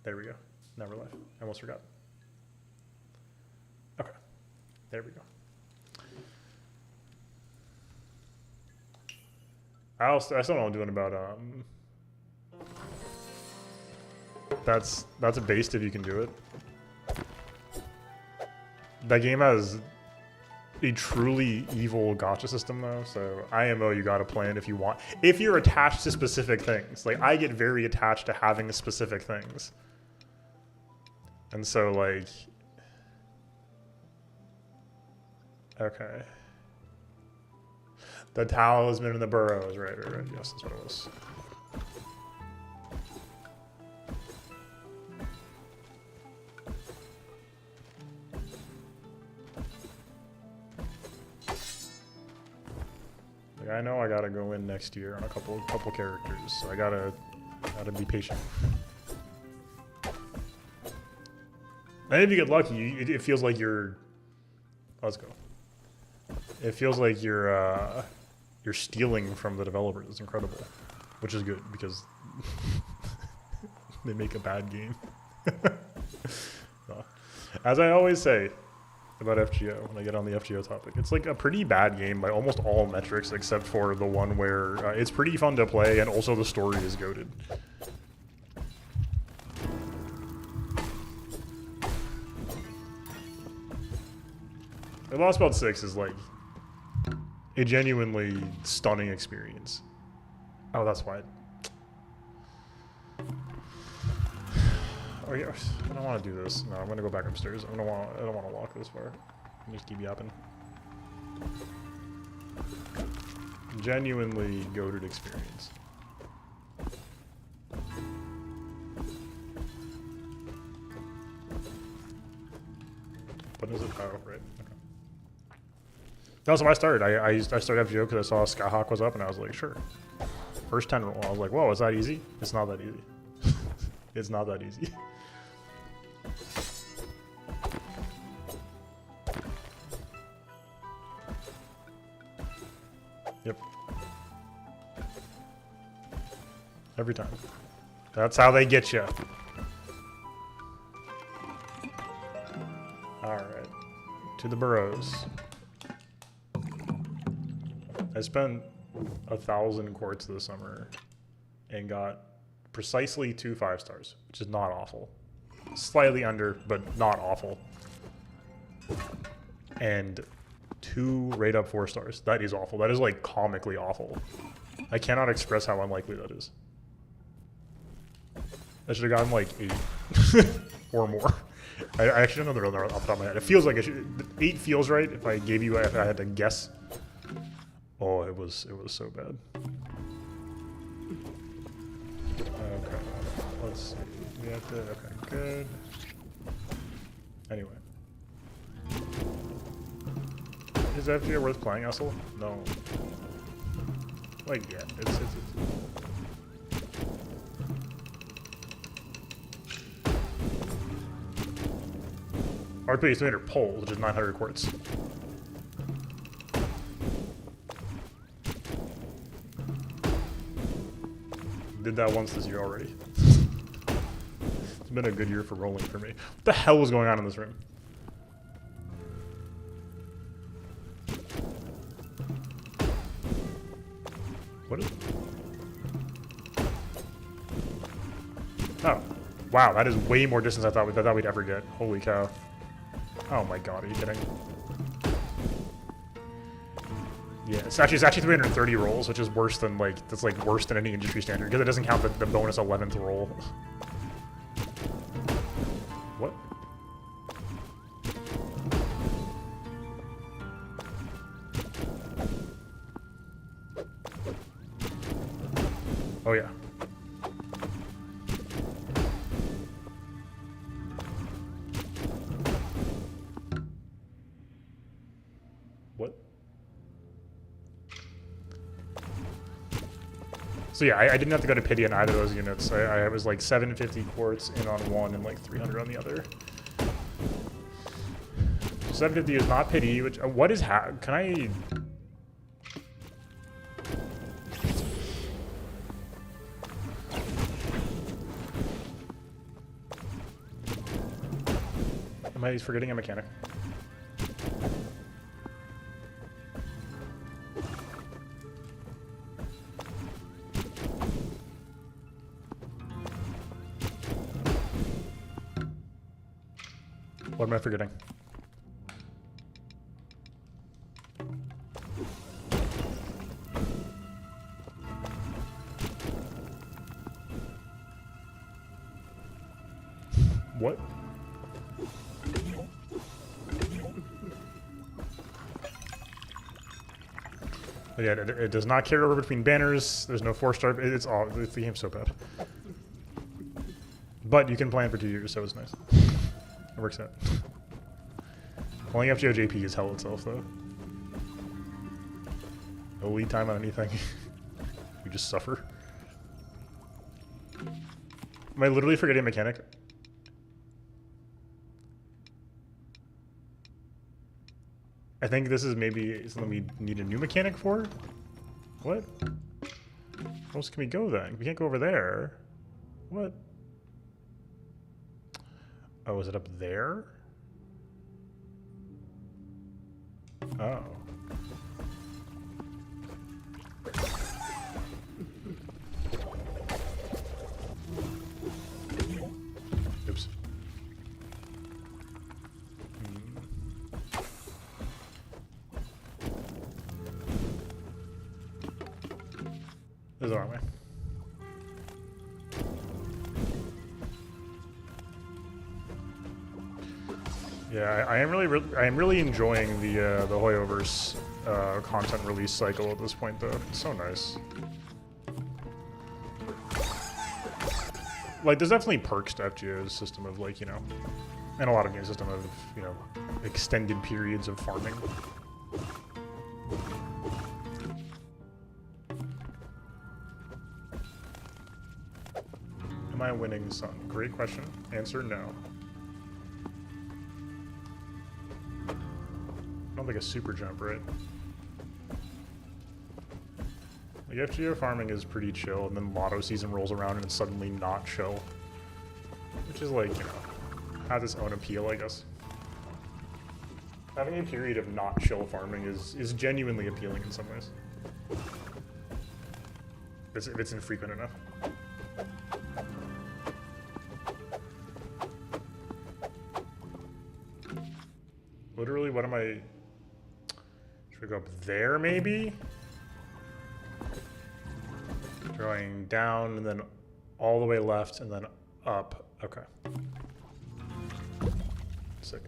There we go. Never life. I almost forgot. Okay. There we go. I still don't know what I'm doing about that's a based if you can do it. That game has a truly evil gacha system though, so IMO you gotta plan if you want. If you're attached to specific things. Like I get very attached to having specific things. And so like okay. The talisman and the burrows, right. Yes, that's what it was. Like I know I gotta go in next year on a couple characters, so I gotta be patient. And if you get lucky, it feels like you're. Let's go. It feels like you're stealing from the developers. It's incredible, which is good because they make a bad game. As I always say about FGO, when I get on the FGO topic, it's like a pretty bad game by almost all metrics except for the one where it's pretty fun to play and also the story is goated. The Lost Belt 6 is like a genuinely stunning experience. Oh, that's why. Oh yeah, I don't want to do this. No, I'm gonna go back upstairs. I don't want to walk this far. Just keep yapping. Genuinely goated experience. What is it? Oh, right. Okay. That's when I started. I started FGO because I saw Skyhawk was up and I was like, sure. First 10 roll. I was like, whoa, is that easy? It's not that easy. It's not that easy. Yep. Every time. That's how they get you. Alright. To the burrows. I spent 1,000 quartz this summer and got precisely 2 5-stars, which is not awful. Slightly under, but not awful. And 2 rate up 4-stars. That is awful. That is like comically awful. I cannot express how unlikely that is. I should have gotten like 8 or more. I actually don't know the real number off the top of my head. It feels like 8 feels right if I had to guess. Oh, it was so bad. Okay, let's see. We have to. Okay, good. Anyway, is FGO worth playing, Essel? No. Like, yeah, it's RP is 300 poles, which is 900 quartz. Did that once this year already. It's been a good year for rolling for me. What the hell was going on in this room? What is... Oh. Wow, that is way more distance than I thought we'd ever get. Holy cow. Oh my god, are you kidding? Yeah, it's actually 330 rolls, which is worse than that's worse than any industry standard because it doesn't count the bonus 11th roll. What? Oh yeah. What? So yeah, I didn't have to go to pity on either of those units. I was like 750 quartz in on one and like 300 on the other. 750 is not pity, which what is can I? Am I forgetting a mechanic? What am I forgetting? What? But yeah, it does not carry over between banners. There's no 4-star. The game's so bad. But you can plan for 2 years, so it's nice. It works out. Pulling up JP is hell itself, though. No lead time on anything. You just suffer. Am I literally forgetting a mechanic? I think this is maybe something we need a new mechanic for? What? Where else can we go then? We can't go over there. What? Oh, is it up there? Oh. Oops. This is the wrong way. Yeah, I am really enjoying the Hoyoverse content release cycle at this point, though. It's so nice. Like, there's definitely perks to FGO's system of, like, you know, and a lot of games system of, you know, extended periods of farming. Am I winning some? Great question. Answer, no. I don't think a super jump, right? Like, FGO farming is pretty chill, and then Lotto season rolls around and it's suddenly not chill. Which is, like, you know, has its own appeal, I guess. Having a period of not chill farming is genuinely appealing in some ways. If it's infrequent enough. Literally, what am I... Should we go up there, maybe? Going down, and then all the way left, and then up. Okay. Sick.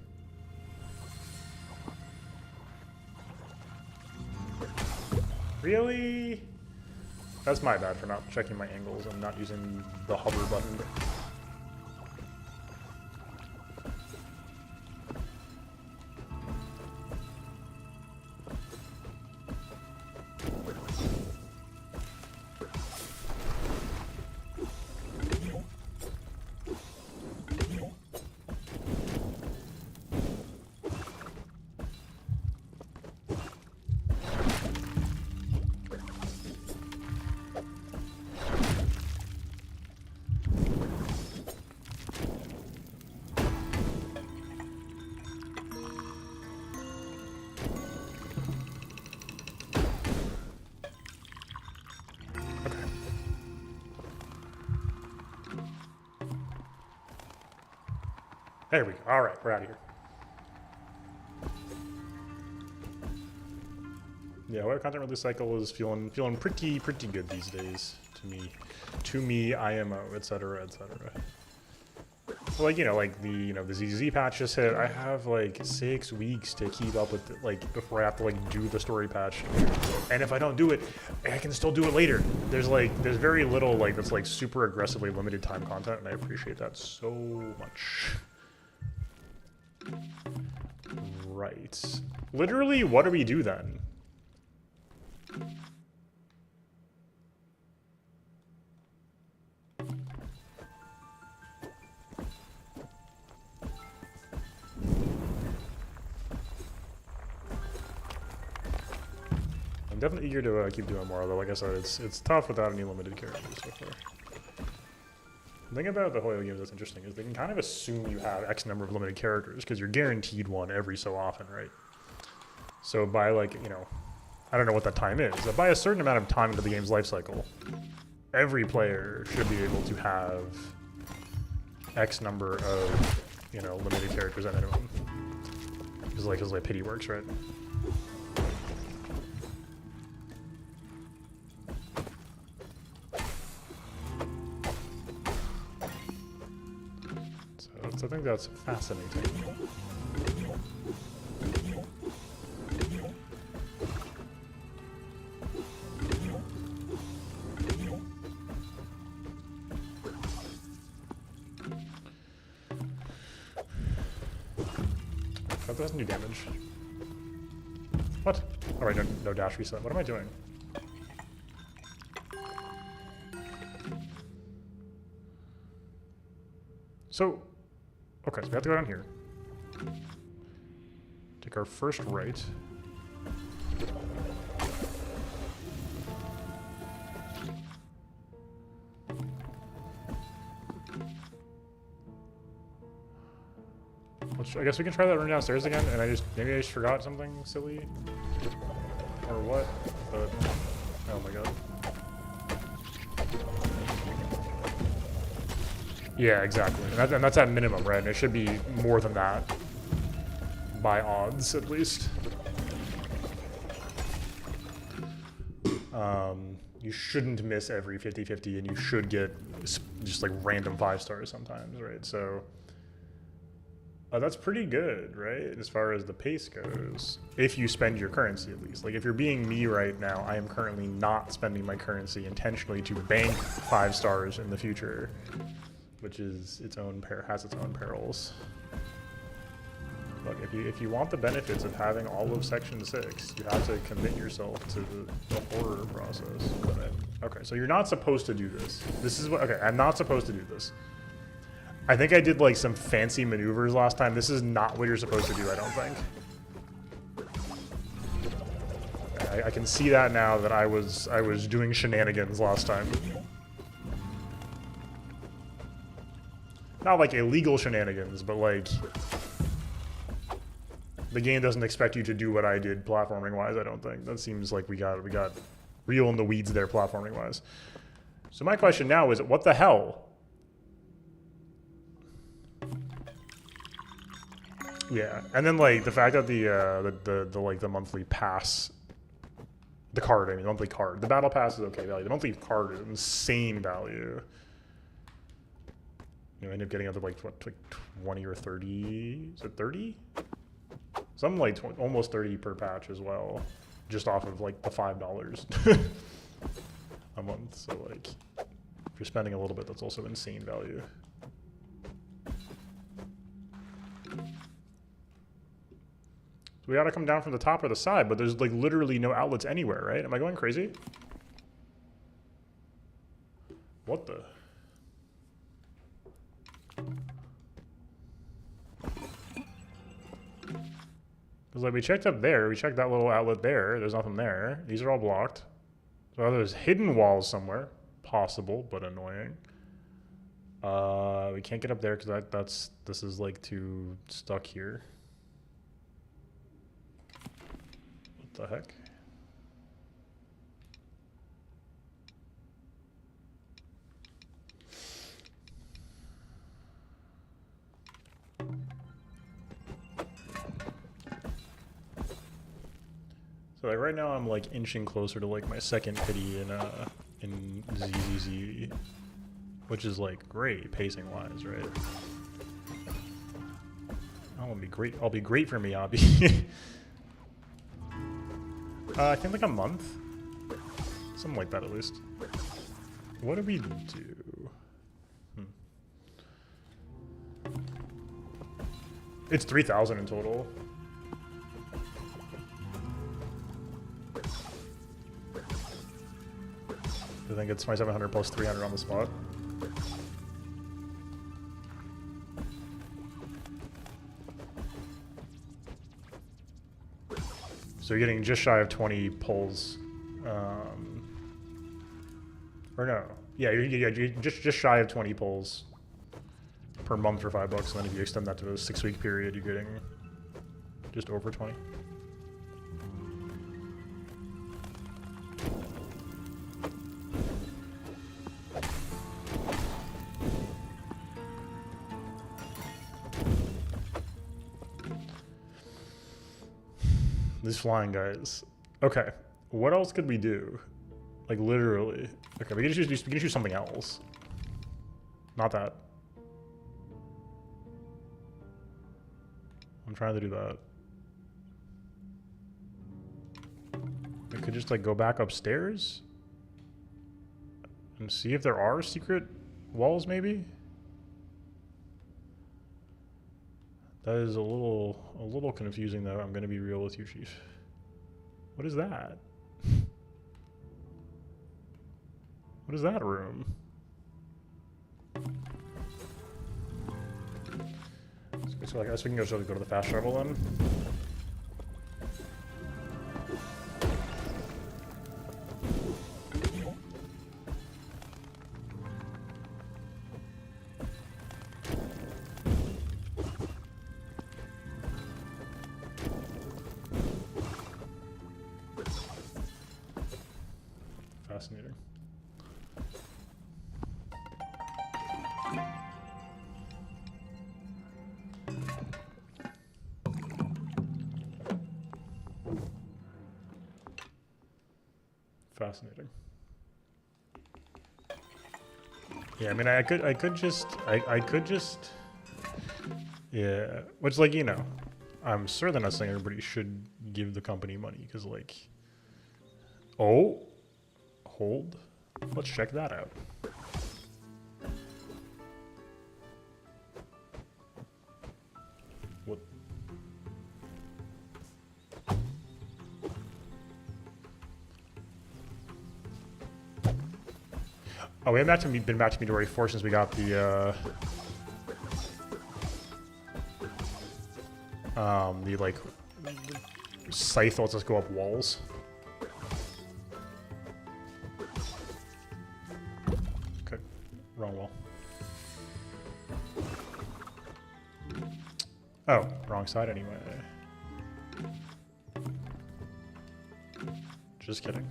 Really? That's my bad for not checking my angles and not using the hover button. There we go. All right, we're out of here. Yeah, web content release cycle is feeling pretty good these days to me, IMO, etc., etc. Like, you know, like the ZZ patch just hit. I have like 6 weeks to keep up with it, like, before I have to like do the story patch. And if I don't do it, I can still do it later. There's very little like that's like super aggressively limited time content, and I appreciate that so much. Right. Literally, what do we do then? I'm definitely eager to keep doing more, although like I said, it's tough without any limited characters so far. The thing about the Hoyo games that's interesting is they can kind of assume you have X number of limited characters because you're guaranteed one every so often, right? So by like, you know, I don't know what that time is, but by a certain amount of time into the game's life cycle, every player should be able to have X number of, you know, limited characters at minimum. Because like, pity works, right? So I think that's fascinating. That doesn't do damage. What? Oh right, no dash reset. What am I doing? So, okay, so we have to go down here. Take our first right. I guess we can try that run downstairs again, and maybe I just forgot something silly, or what? But oh my god. Yeah, exactly, and that's at minimum, right? And it should be more than that, by odds at least. You shouldn't miss every 50-50, and you should get just like random 5 stars sometimes, right? So. That's pretty good, right? As far as the pace goes, if you spend your currency at least. Like if you're being me right now, I am currently not spending my currency intentionally to bank 5 stars in the future, which is has its own perils. Look, if you want the benefits of having all of Section 6, you have to commit yourself to the horror process. Okay, so you're not supposed to do this. This is what, okay, I'm not supposed to do this. I think I did like some fancy maneuvers last time. This is not what you're supposed to do, I don't think. I can see that now that I was doing shenanigans last time. Not like illegal shenanigans, but like the game doesn't expect you to do what I did platforming wise, I don't think. That seems like we got real in the weeds there platforming wise. So my question now is, what the hell? Yeah, and then like the fact that the monthly pass, the card, I mean, monthly card, the battle pass is okay value. The monthly card is insane value. You end up getting up to like what, like 20 or 30? Is it 30? Something like almost 30 per patch as well, just off of like the $5 a month. So like, if you're spending a little bit, that's also insane value. So we ought to come down from the top or the side, but there's like literally no outlets anywhere, right? Am I going crazy? What the? Because like we checked up there, we checked that little outlet there, there's nothing there. These are all blocked. So there's hidden walls somewhere. Possible, but annoying. We can't get up there because this is like too stuck here. What the heck? So like right now I'm like inching closer to like my second pity in ZZZ, which is like great pacing wise, right? I'll be great for me, Abby. I think like a month, something like that at least. What do we do? It's 3,000 in total. I think it's 2,700 plus 300 on the spot. So you're getting just shy of 20 pulls. Or no, Yeah, you're just shy of 20 pulls per month for $5, and then if you extend that to a 6-week period, you're getting just over 20. These flying guys. Okay, what else could we do? Like literally. Okay, we can just use something else. Not that. I'm trying to do that. We could just like go back upstairs and see if there are secret walls maybe. That is a little confusing though, I'm gonna be real with you, Chief. What is that? What is that room? So I guess we can go to the fast travel then. Fascinating. Fascinating. Yeah, I mean, I could just, yeah, which like, you know, I'm certainly not saying everybody should give the company money because like, oh, hold, let's check that out. What? Oh, we haven't been back to Midori 4 since we got the like scythe lets us go up walls. Okay, wrong wall. Oh, wrong side anyway. Just kidding.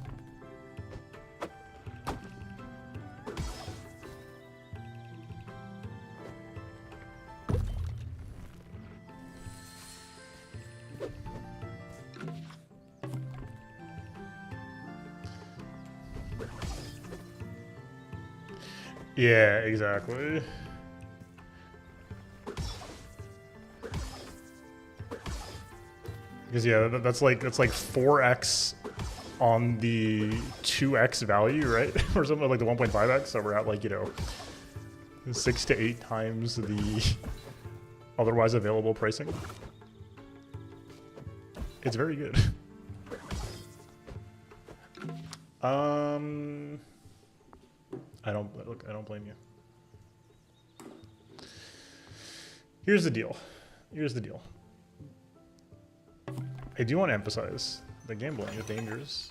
Yeah, exactly. Because yeah, that's like 4x on the 2x value, right? Or something like the 1.5x. So we're at like, you know, 6 to 8 times the otherwise available pricing. It's very good. I don't blame you. Here's the deal. I do want to emphasize that gambling is dangerous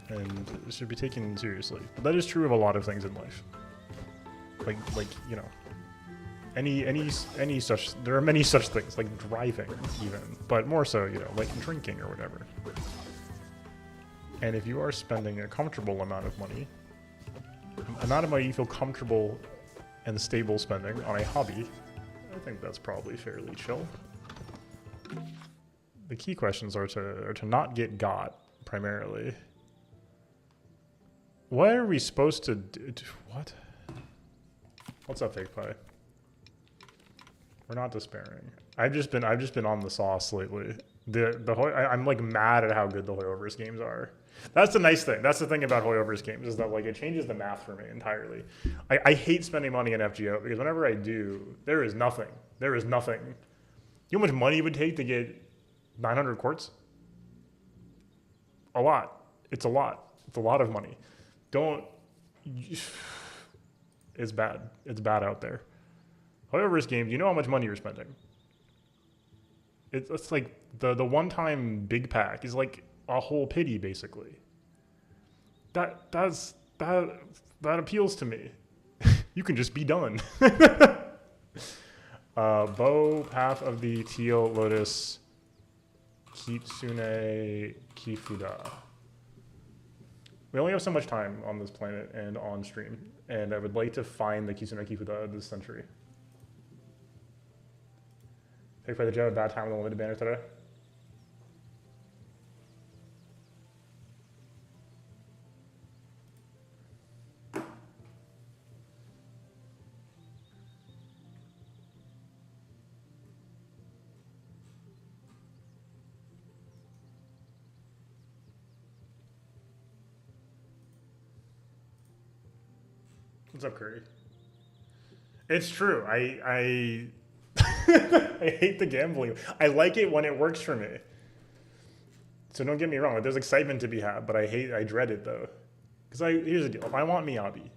and it should be taken seriously. But that is true of a lot of things in life. Like you know, any such, there are many such things, like driving even, but more so, you know, like drinking or whatever. And if you are spending a comfortable amount of money you feel comfortable and stable spending on a hobby, I think that's probably fairly chill. The key questions are to not get got, primarily. What are we supposed to do? What? What's up, Fake Pie? We're not despairing. I've just been on the sauce lately. I'm like mad at how good the Hoyoverse games are. That's the nice thing. That's the thing about Hoyoverse games is that like it changes the math for me entirely. I hate spending money in FGO because whenever I do, there is nothing. There is nothing. You know how much money it would take to get 900 quartz? A lot. It's a lot. It's a lot of money. It's bad. It's bad out there. Hoyoverse games, you know how much money you're spending. It's like the one-time big pack is like a whole pity basically. That's that appeals to me. You can just be done. Bow, Path of the Teal, Lotus, Kitsune, Kifuda. We only have so much time on this planet and on stream, and I would like to find the Kitsune Kifuda this century. Pick by the Joe, a bad time with the limited banner today. What's up, Curry? It's true. I I hate the gambling. I like it when it works for me. So don't get me wrong. Like, there's excitement to be had, but I dread it though. Because here's the deal. If I want Miyabi,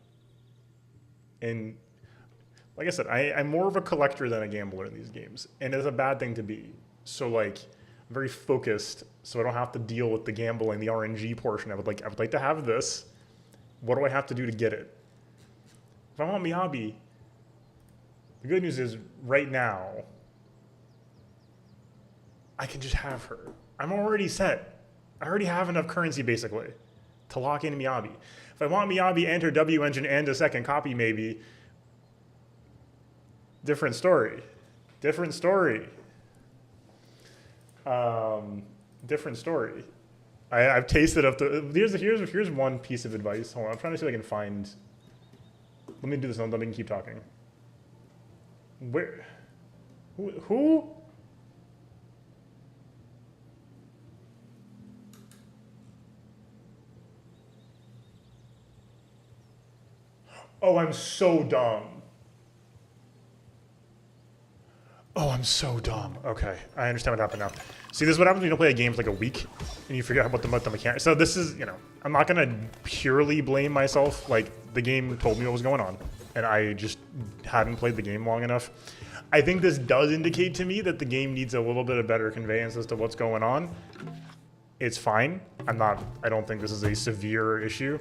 and like I said, I'm more of a collector than a gambler in these games, and it's a bad thing to be. So like, I'm very focused, so I don't have to deal with the gambling, the RNG portion. I would like to have this. What do I have to do to get it? If I want Miyabi, the good news is right now, I can just have her. I'm already set. I already have enough currency basically to lock in Miyabi. If I want Miyabi and her W engine and a second copy maybe, different story. Different story. Different story. I've tasted up the, here's one piece of advice. Hold on, I'm trying to see if I can find. Let me do this, and then we can keep talking. Where? Who? Oh, I'm so dumb. Oh, I'm so dumb. Okay, I understand what happened now. See, this is what happens when you don't play a game for like a week and you forget about the mechanics. So this is, I'm not gonna purely blame myself. Like, the game told me what was going on and I just hadn't played the game long enough. I think this does indicate to me that the game needs a little bit of better conveyance as to what's going on. It's fine. I don't think this is a severe issue.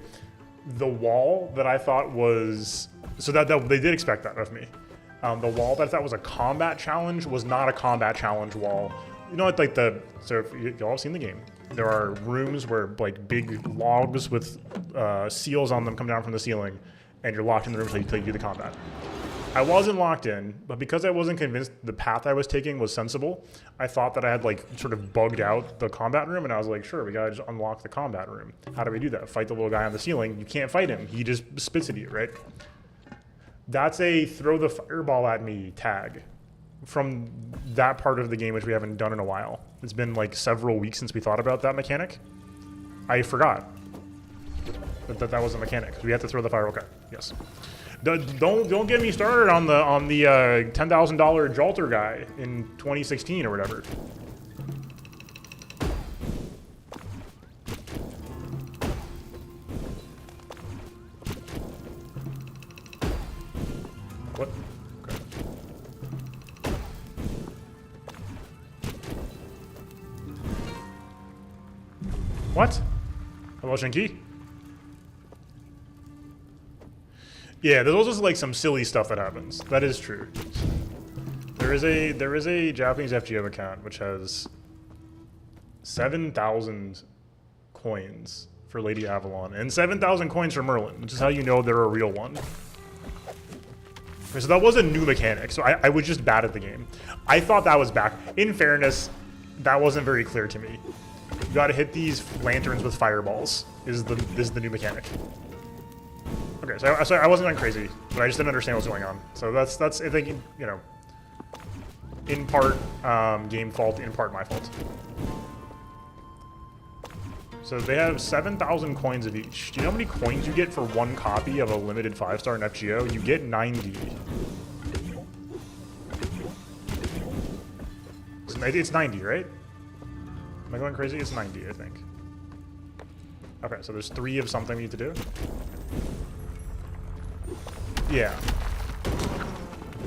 The wall that I thought was, so that they did expect that of me. The wall that I thought was a combat challenge was not a combat challenge wall. So if y'all have seen the game, there are rooms where like big logs with seals on them come down from the ceiling and you're locked in the room until you do the combat. I wasn't locked in, but because I wasn't convinced the path I was taking was sensible, I thought that I had like sort of bugged out the combat room, and I was like, sure, we gotta just unlock the combat room. How do we do that? Fight the little guy on the ceiling. You can't fight him. He just spits at you, right? That's a throw the fireball at me tag from that part of the game, which we haven't done in a while. It's been like several weeks since we thought about that mechanic. I forgot that was a mechanic. We have to throw the fire. Okay, yes. Don't get me started on the $10,000 Jalter guy in 2016 or whatever. What? Okay. What? Hello, Shinky? Yeah, there's also like some silly stuff that happens. That is true. There is a Japanese FGO account which has 7,000 coins for Lady Avalon and 7,000 coins for Merlin, which is how you know they're a real one. Okay, so that was a new mechanic, so I was just bad at the game. I thought that was back. In fairness, that wasn't very clear to me. You gotta hit these lanterns with fireballs, is the new mechanic. Okay, so I wasn't going crazy, but I just didn't understand what was going on. So that's I think, in part game fault, in part my fault. So they have 7,000 coins of each. Do you know how many coins you get for one copy of a limited 5-star in FGO? You get 90. It's 90, right? Am I going crazy? It's 90, I think. Okay, so there's 3 of something we need to do. Yeah.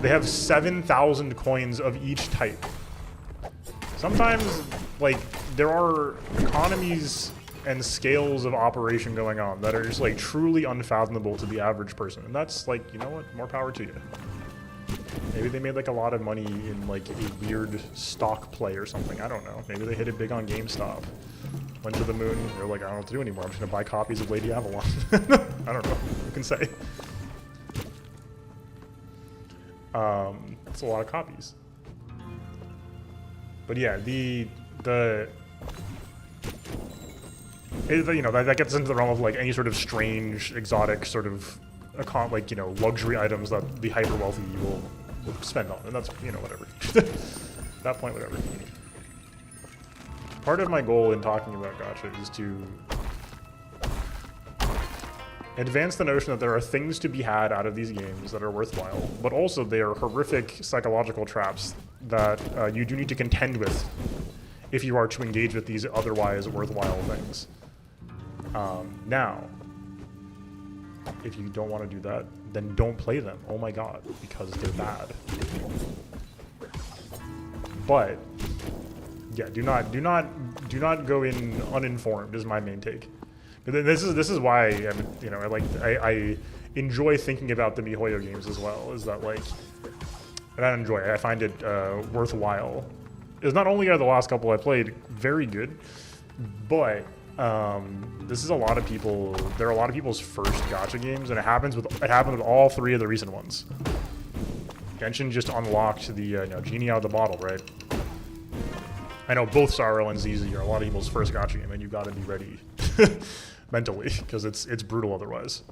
They have 7,000 coins of each type. Sometimes, like, there are economies and scales of operation going on that are just like truly unfathomable to the average person. And that's like, you know what? More power to you. Maybe they made like a lot of money in like a weird stock play or something. I don't know. Maybe they hit it big on GameStop. Went to the moon. They're like, I don't know what to do anymore. I'm just gonna buy copies of Lady Avalon. I don't know. Who can say? It's a lot of copies. But yeah, you know, that gets into the realm of like any sort of strange, exotic sort of, like, you know, luxury items that the hyper wealthy will spend on, and that's, you know, whatever. At that point, whatever. Part of my goal in talking about gacha is to advance the notion that there are things to be had out of these games that are worthwhile, but also they are horrific psychological traps that you do need to contend with if you are to engage with these otherwise worthwhile things. Now, if you don't want to do that, then don't play them. Oh my god, because they're bad. But yeah, do not go in uninformed is my main take. But this is why I enjoy thinking about the MiHoYo games as well. Is that like, and I enjoy it. I find it worthwhile. Is not only are the last couple I played very good, but this is a lot of people. There are a lot of people's first gacha games, and it happened with all three of the recent ones. Genshin just unlocked the genie out of the bottle, right? I know both Sorrow and ZZ are a lot of people's first gacha game, and you've got to be ready mentally, because it's brutal otherwise.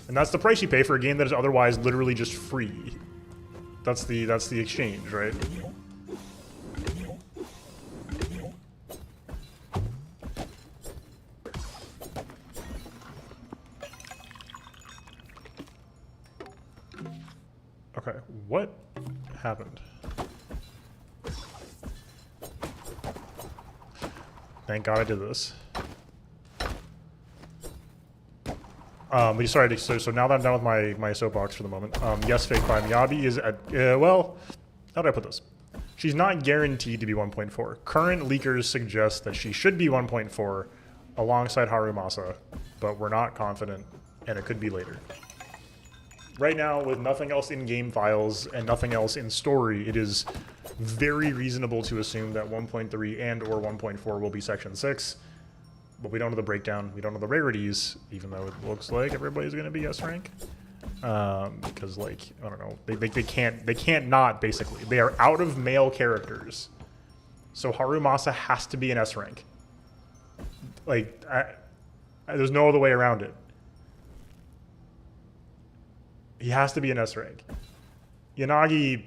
And that's the price you pay for a game that is otherwise literally just free. That's the exchange, right? Okay, what happened? Thank God I did this. Sorry, so now that I'm done with my soapbox for the moment, yes, Fake by Miyabi is at, well, how do I put this? She's not guaranteed to be 1.4. Current leakers suggest that she should be 1.4 alongside Harumasa, but we're not confident, and it could be later. Right now, with nothing else in game files and nothing else in story, it is very reasonable to assume that 1.3 and or 1.4 will be Section 6. But we don't know the breakdown, we don't know the rarities, even though it looks like everybody's going to be S rank. Because, like, I don't know, they can't not, basically. They are out of male characters. So Harumasa has to be an S rank. Like, there's no other way around it. He has to be an S rank. Yanagi,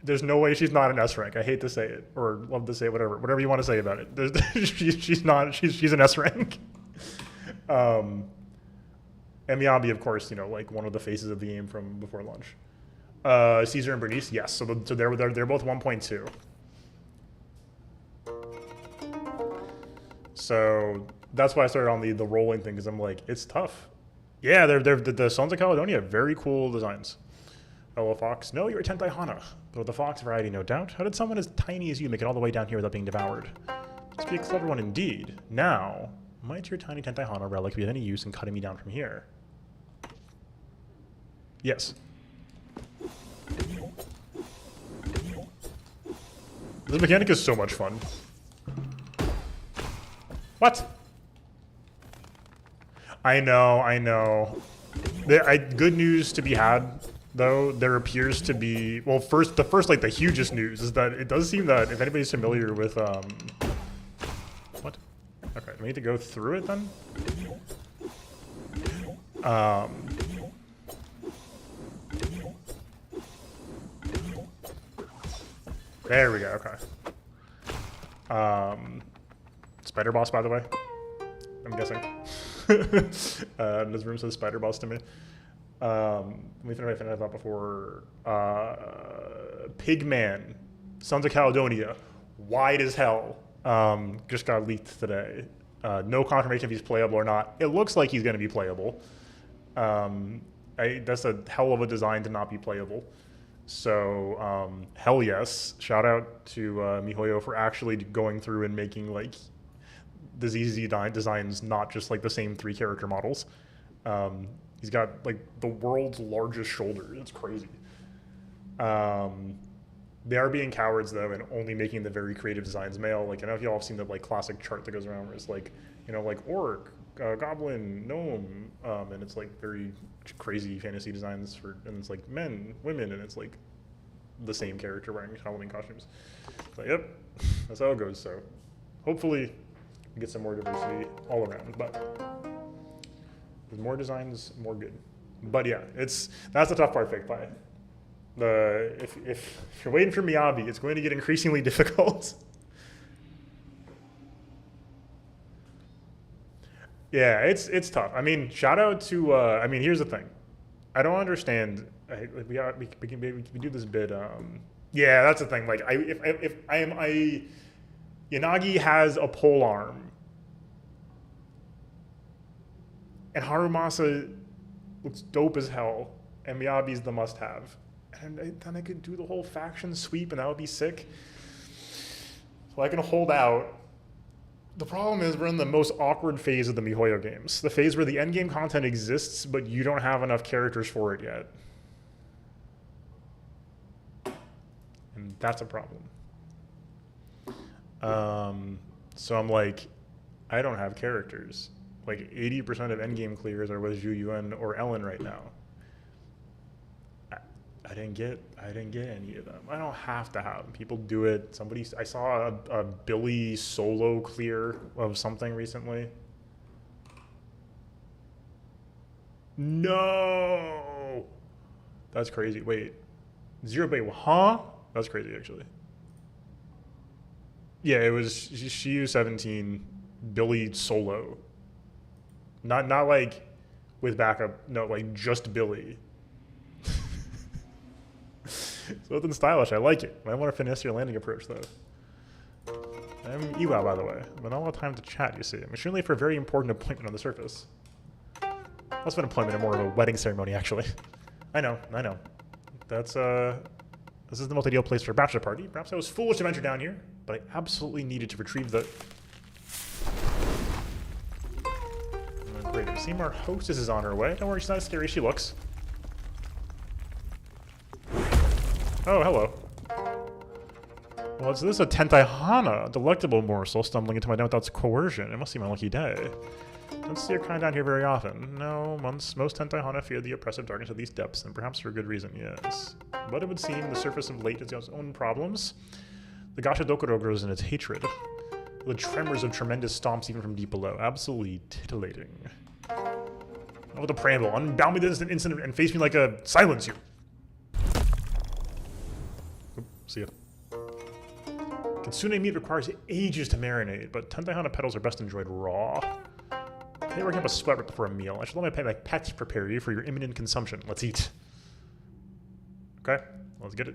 there's no way she's not an S rank. I hate to say it, or love to say it, whatever you want to say about it. She's an S rank. And Miyabi, of course, you know, like one of the faces of the game from before launch. Caesar and Bernice, yes. So they're both 1.2. So that's why I started on the rolling thing, because I'm like, it's tough. Yeah, the Sons of Caledonia, very cool designs. Hello, Fox. No, you're a Tentai Hana, but with the Fox variety, no doubt. How did someone as tiny as you make it all the way down here without being devoured? Must be a clever one indeed. Now, might your tiny Tentai Hana relic be of any use in cutting me down from here? Yes. This mechanic is so much fun. What? I know. Good news to be had, though. There appears to be, well, the first, like, the hugest news is that it does seem that if anybody's familiar with, what? Okay, do we need to go through it then? There we go, okay. Spider boss, by the way, I'm guessing. This room says spider boss to me. Let me finish I thought before. Pigman, Sons of Caledonia, wide as hell. Just got leaked today. No confirmation if he's playable or not. It looks like he's going to be playable. That's a hell of a design to not be playable. So hell yes, shout out to MiHoYo for actually going through and making like the ZZ designs not just like the same 3 character models. He's got like the world's largest shoulders. It's crazy. They are being cowards though and only making the very creative designs male. Like I don't know if y'all have seen that like classic chart that goes around where it's like, you know, like orc, goblin, gnome, and it's like very crazy fantasy designs for, and it's like men, women, and it's like the same character wearing Halloween costumes. So yep, that's how it goes. So hopefully we get some more diversity all around, but with more designs, more good. But yeah, that's the tough part, Fake Pie. If you're waiting for Miyabi, it's going to get increasingly difficult. Yeah, it's tough. I mean, shout out to. I mean, here's the thing. I don't understand. We can do this bit. Yeah, that's the thing. Like, Yanagi has a pole arm, and Harumasa looks dope as hell, and Miyabi's the must-have. And then I could do the whole faction sweep, and that would be sick. So I can hold out. The problem is we're in the most awkward phase of the MiHoYo games. The phase where the endgame content exists, but you don't have enough characters for it yet. And that's a problem. So I'm like, I don't have characters. Like 80% of endgame clears are with Zhu Yuan or Ellen right now. I didn't get any of them. I don't have to have them. People do it. I saw a Billy solo clear of something recently. No, that's crazy. Wait, Zero Bait, huh? That's crazy actually. Yeah, it was Shiyu 17, Billy solo. Not like with backup. No, like just Billy. So nothing stylish. I like it. I want to finesse your landing approach, though. I'm Iwa, by the way, but not a lot of time to chat, you see. I'm extremely late for a very important appointment on the surface. Less of an appointment and more of a wedding ceremony, actually. I know. This is the most ideal place for a bachelor party. Perhaps I was foolish to venture down here, but I absolutely needed to retrieve the... Oh, great. It seems our hostess is on her way. Don't worry, she's not as scary as she looks. Oh, hello. Well, is this a Tentai Hana? A delectable morsel stumbling into my den without coercion. It must be my lucky day. Don't see your kind down here very often. No, most Tentai Hana fear the oppressive darkness of these depths, and perhaps for a good reason, yes. But it would seem the surface of late has its own problems. The Gacha Dokuro grows in its hatred. The tremors of tremendous stomps even from deep below. Absolutely titillating. Not with a preamble. Unbound me this instant and face me like a silence you. See ya. Kitsune meat requires ages to marinate, but Tentai Hana petals are best enjoyed raw. Hey, working up a sweat right before a meal. I should let my pets prepare you for your imminent consumption. Let's eat. Okay, let's get it.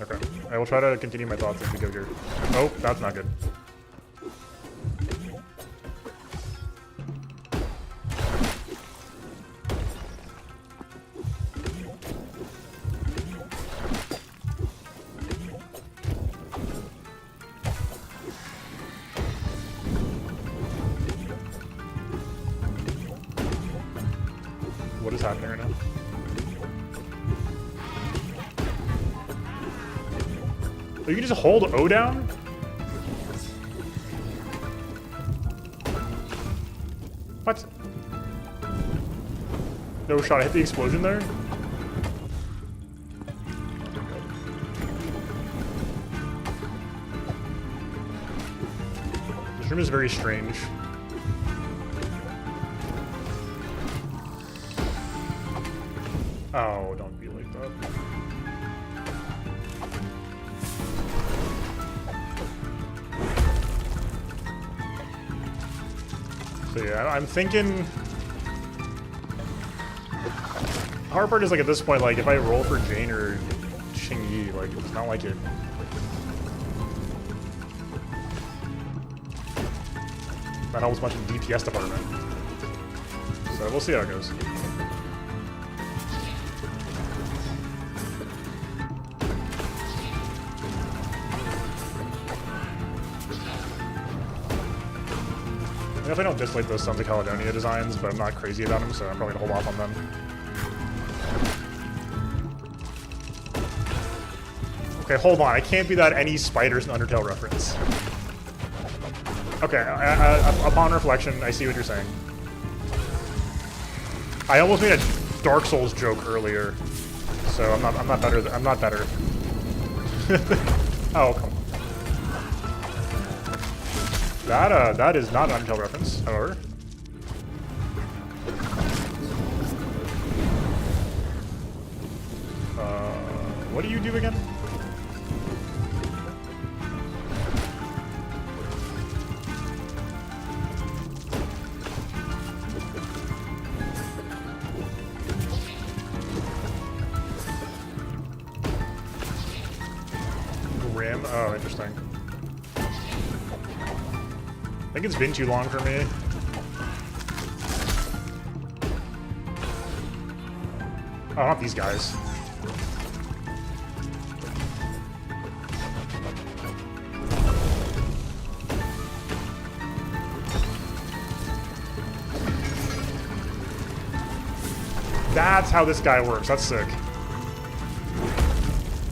Okay, I will try to continue my thoughts as we go here. Oh, that's not good. What is happening right now? Oh, you can just hold O down? What? No shot, I hit the explosion there? This room is very strange. Oh, don't be like that. So yeah, I'm thinking... The hard part is, like, at this point, like, if I roll for Jane or Xingyi, like, it's not like it... That helps much in DPS department. So we'll see how it goes. definitely don't dislike those Sons of Caledonia designs, but I'm not crazy about them, so I'm probably gonna hold off on them. Okay, hold on. I can't be that any spiders and Undertale reference. Okay, upon reflection, I see what you're saying. I almost made a Dark Souls joke earlier, so I'm not better. I'm not better. Oh, come on. That is not an Undertale reference, however. What do you do again? Grim? Oh, interesting. I think it's been too long for me. Oh, not these guys. That's how this guy works. That's sick.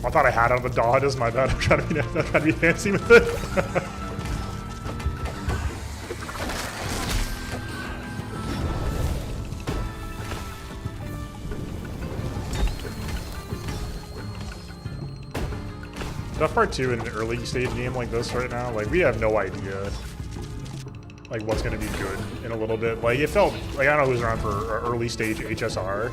I thought I had it on the Dodges. My bad. I'm trying to be fancy with it. Tough part too in an early stage game like this right now, like we have no idea like what's gonna be good in a little bit. Like it felt like I don't know who's around for early stage HSR.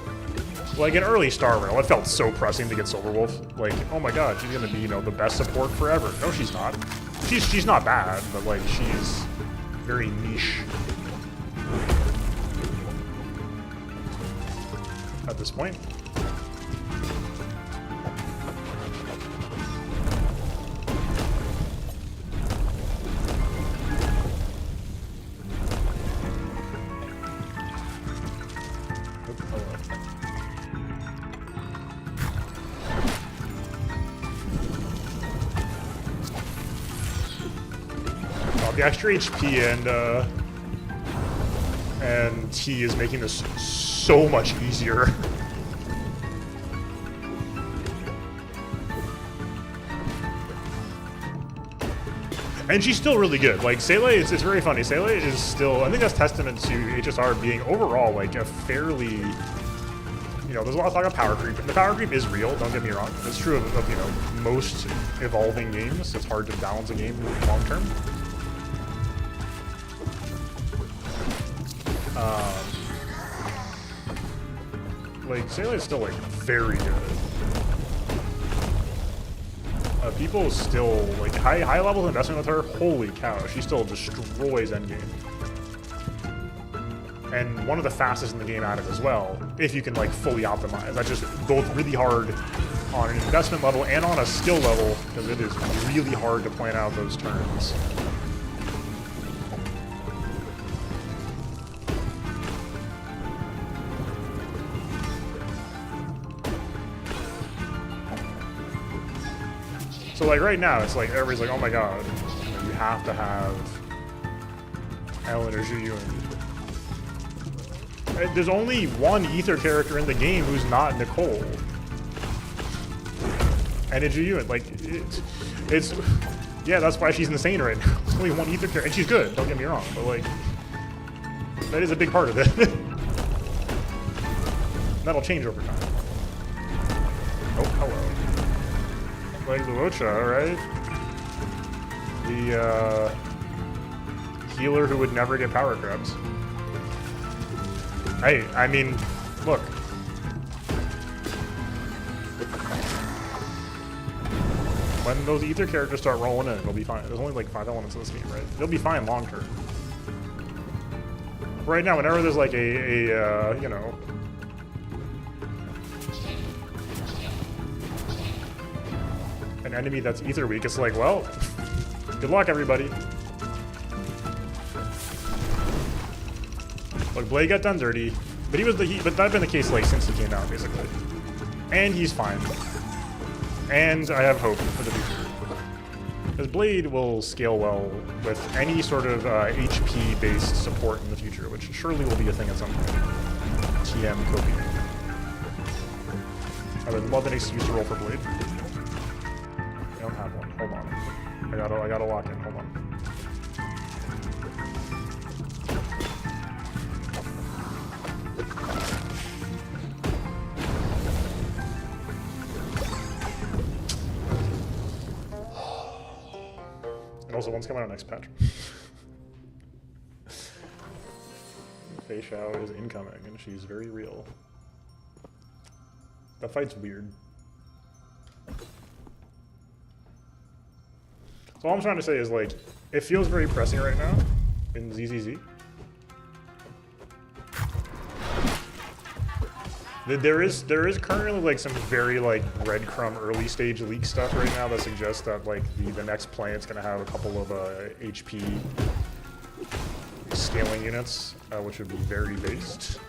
Like in early Star Rail, it felt so pressing to get Silverwolf. Like, oh my god, she's gonna be, you know, the best support forever. No, she's not. She's not bad, but like she's very niche at this point. The extra HP and T is making this so much easier. And she's still really good. Like Seele, it's very funny. Seele is still, I think that's testament to HSR being overall like a fairly, you know, there's a lot of talk about power creep. And the power creep is real, don't get me wrong. It's true of you know, most evolving games. It's hard to balance a game long term. Like, Seele is still, like, very good. People still, like, high level of investment with her, holy cow, she still destroys Endgame. And one of the fastest in the game at it as well, if you can, like, fully optimize. That's just both really hard on an investment level and on a skill level, because it is really hard to plan out those turns. So like right now, it's like everybody's like, oh my god, you have to have Ellen or Zhuyun. There's only one Ether character in the game who's not Nicole. And it's Zhuyun. Like, it's yeah, that's why she's insane right now. There's only one Ether character, and she's good, don't get me wrong, but like, that is a big part of it. That'll change over time. Oh, hello. Like Luocha, right? The healer who would never get power crabs. Hey, I mean, look. When those Ether characters start rolling in, it'll be fine. There's only like 5 elements in this game, right? They'll be fine long term. Right now, whenever there's like a you know, an enemy that's Ether weak, it's like, well, good luck, everybody. Look, Blade got done dirty, but but that's been the case like since he came out, basically. And he's fine. And I have hope for the future. This blade will scale well with any sort of HP-based support in the future, which surely will be a thing at some point. TM Kobe. I would love an excuse to roll for blade. I don't have one. Hold on. I gotta lock in. Hold on. Also, one's coming out next patch. Fei Xiao is incoming, and she's very real. That fight's weird. So all I'm trying to say is, like, it feels very pressing right now in ZZZ. There is currently like some very like breadcrumb early stage leak stuff right now that suggests that like the next plant's gonna have a couple of HP scaling units, which would be very based.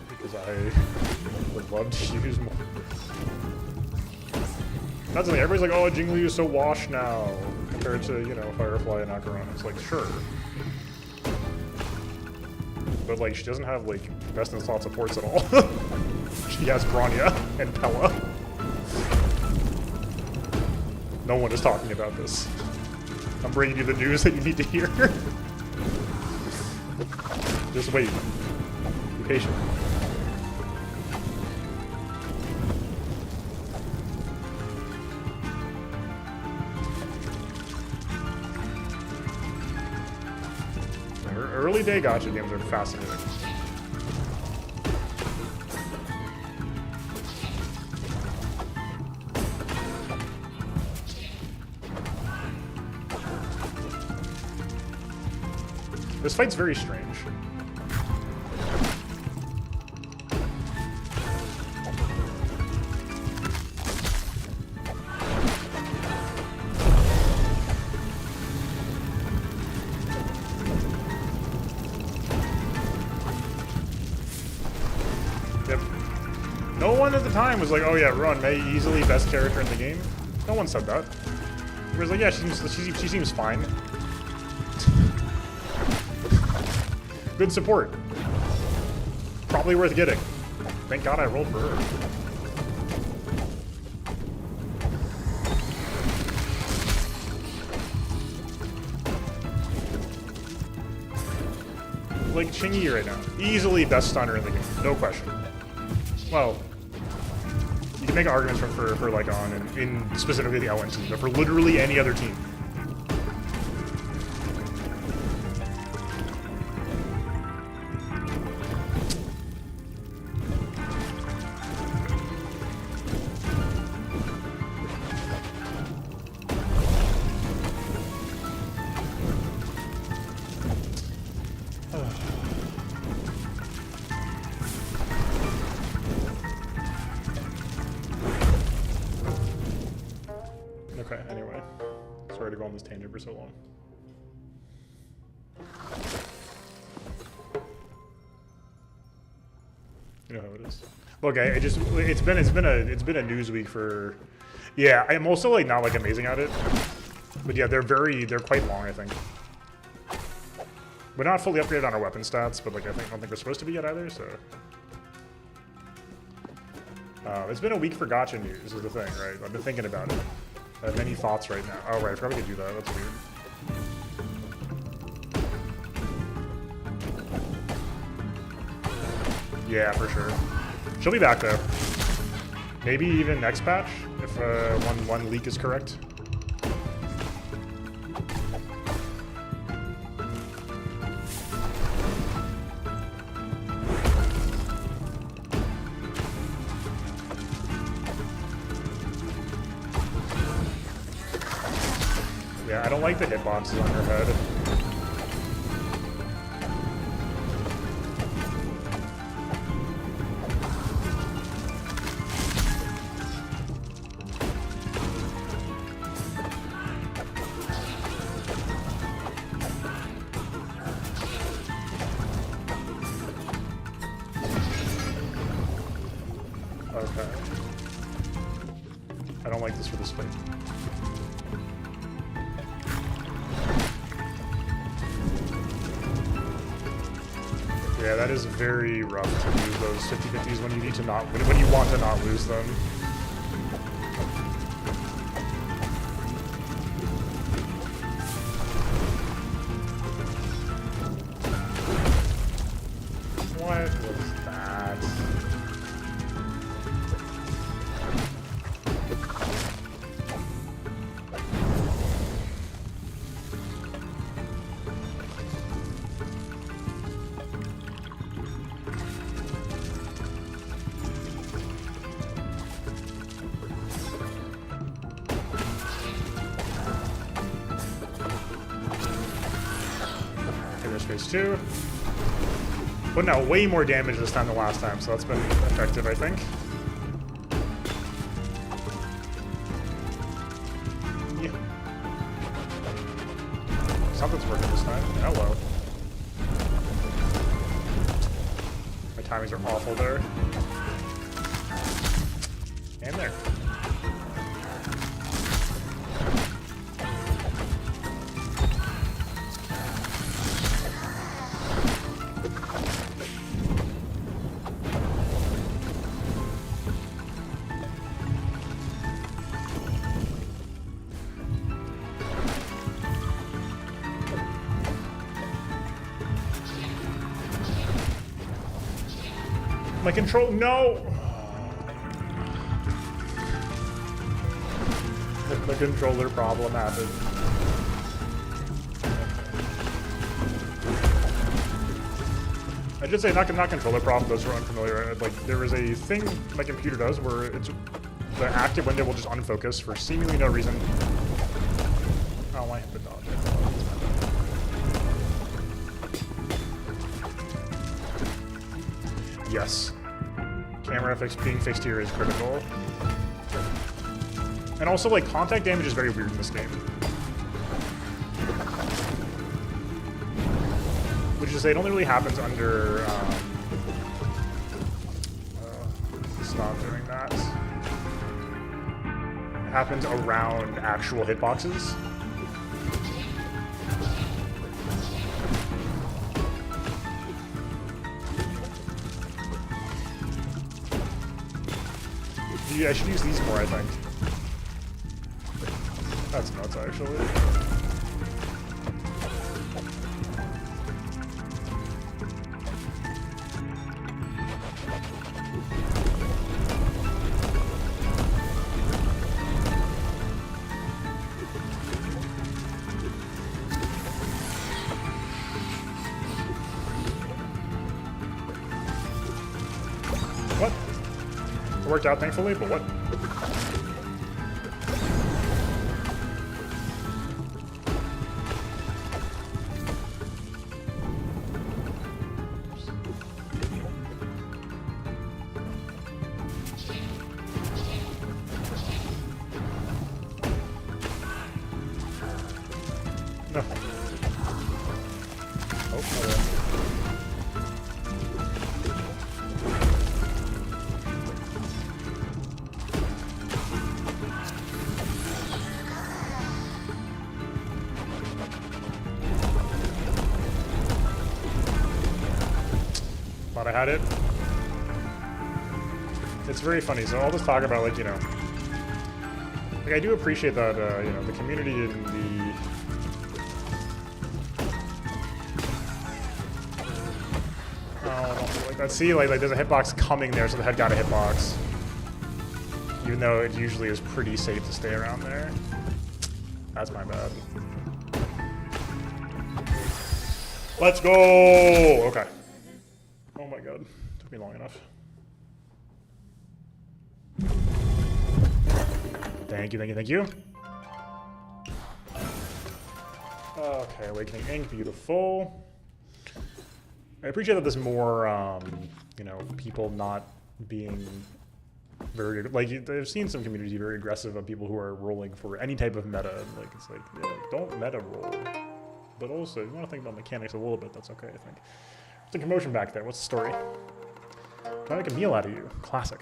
Because I would love to use more. That's the thing, everybody's like, oh, Jingli is so washed now compared to, you know, Firefly and Acheron. It's like, sure. But like, she doesn't have like best in slot supports at all. She has Grania and Pella. No one is talking about this. I'm bringing you the news that you need to hear. Just wait. Be patient. Early day gacha games are fascinating. This fight's very strange. No one at the time was like, oh yeah, Run, Mei easily best character in the game. No one said that. It was like, yeah, she seems fine. Good support. Probably worth getting. Thank God I rolled for her. Like Chingy right now. Easily best stunner in the game. No question. Well, you can make arguments for Lycon and in specifically the LN team, but for literally any other team. Okay, anyway. Sorry to go on this tangent for so long. You know how it is. Look, it's been a news week for, yeah. I'm also like not like amazing at it, but yeah, they're quite long, I think. We're not fully upgraded on our weapon stats, but like I don't think we're supposed to be yet either. So it's been a week for gacha news is the thing, right? I've been thinking about it. I have many thoughts right now. Oh right, I forgot we could do that. That's weird. Yeah, for sure. She'll be back though. Maybe even next patch if one leak is correct. Yeah, I don't like the hitboxes on her head. Okay. I don't like this for this fight. Yeah, that is very rough to lose those 50-50s when you need to not, when you want to not lose them. What was that? Okay, there's phase 2. But no, way more damage this time than last time, so that's been effective, I think. Yeah. Something's working this time. Hello. My timings are awful there. And there. My control, no! The controller problem happened. I should say not controller problem, those who are unfamiliar. Like, there is a thing my computer does where it's the active window will just unfocus for seemingly no reason. Oh, I hit the dodge. Yes. Camera being fixed here is critical. And also, like, contact damage is very weird in this game. Which is to say, it only really happens under, stop doing that. It happens around actual hitboxes. Yeah, I should use these more, I think. That's nuts, actually. What? It worked out, thankfully, but what? No. Oh, okay. Thought I had it. It's very funny. So all this talk about, like, you know, like, I do appreciate that, you know, the community and the like that. See, like there's a hitbox coming there, so the head got a hitbox. Even though it usually is pretty safe to stay around there. That's my bad. Let's go! Okay. Oh my god. Took me long enough. Thank you, thank you, thank you. Okay, Awakening Ink, beautiful. I appreciate that there's more, you know, people not being very, like, I've seen some communities be very aggressive of people who are rolling for any type of meta. Like, it's like, yeah, don't meta roll. But also, if you want to think about mechanics a little bit, that's okay, I think. There's a commotion back there. What's the story? I make a meal out of you. Classic.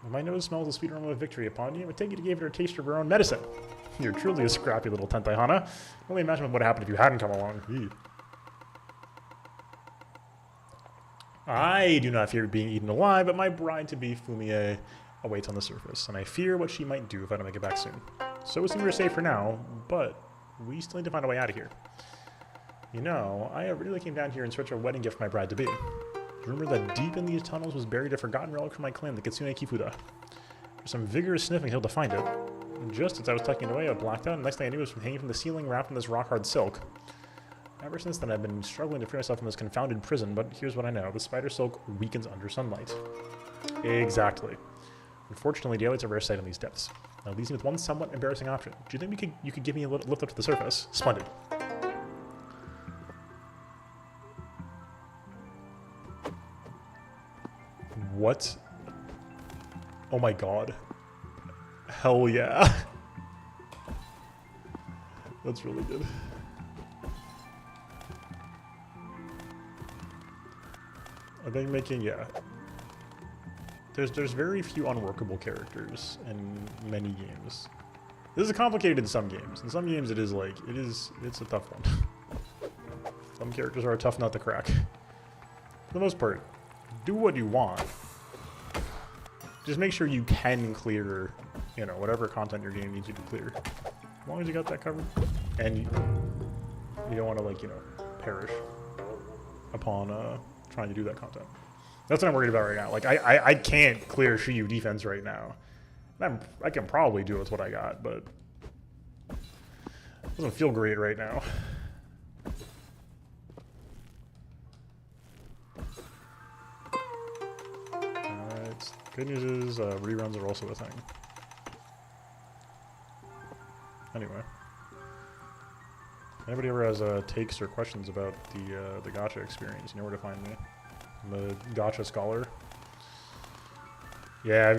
When my nose smells the sweet aroma of victory upon you, it would take you to give her a taste of her own medicine. You're truly a scrappy little Tentai Hana. Only imagine what would happen if you hadn't come along. Eee. I do not fear being eaten alive, but my bride-to-be Fumie awaits on the surface, and I fear what she might do if I don't make it back soon. So it seems we're safe for now, but we still need to find a way out of here. You know, I really came down here in search of a wedding gift for my bride-to-be. Rumor that deep in these tunnels was buried a forgotten relic from my clan, the Kitsune Kifuda. After some vigorous sniffing, I was able to find it. Just as I was tucking it away, I blacked out, and the next thing I knew, it was hanging from the ceiling wrapped in this rock-hard silk. Ever since then, I've been struggling to free myself from this confounded prison, but here's what I know. The spider silk weakens under sunlight. Exactly. Unfortunately, daylight's a rare sight in these depths. That leaves me with one somewhat embarrassing option. Do you think you could give me a lift up to the surface? Splendid. What? Oh my god. Hell yeah. That's really good. I think making, yeah. There's very few unworkable characters in many games. This is complicated in some games. In some games it is like, it's a tough one. Some characters are a tough nut to crack. For the most part, do what you want. Just make sure you can clear, you know, whatever content your game needs you to clear. As long as you got that covered. And you don't want to, like, you know, perish upon trying to do that content. That's what I'm worried about right now. Like, I can't clear Shiyu defense right now. I can probably do it with what I got, but it doesn't feel great right now. Alright, good news is reruns are also a thing. Anyway. Anybody ever has takes or questions about the gacha experience, you know where to find me. I'm a gacha scholar. Yeah,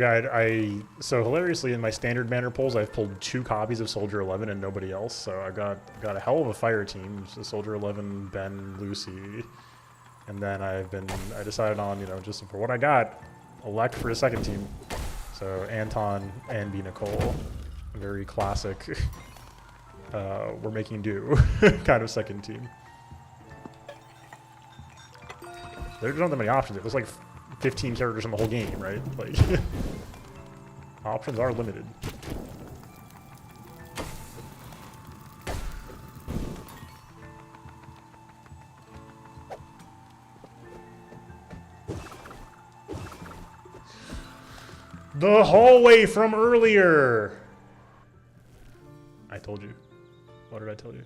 so hilariously in my standard banner pulls, I've pulled 2 copies of Soldier 11 and nobody else. So I've got a hell of a fire team. So Soldier 11, Ben, Lucy, and then I decided on, you know, just for what I got, elect for a second team. So Anton and B Nicole, a very classic. We're making do kind of second team. There's not that many options. There's like 15 characters in the whole game, right? Like, options are limited. The hallway from earlier! I told you. What did I tell you?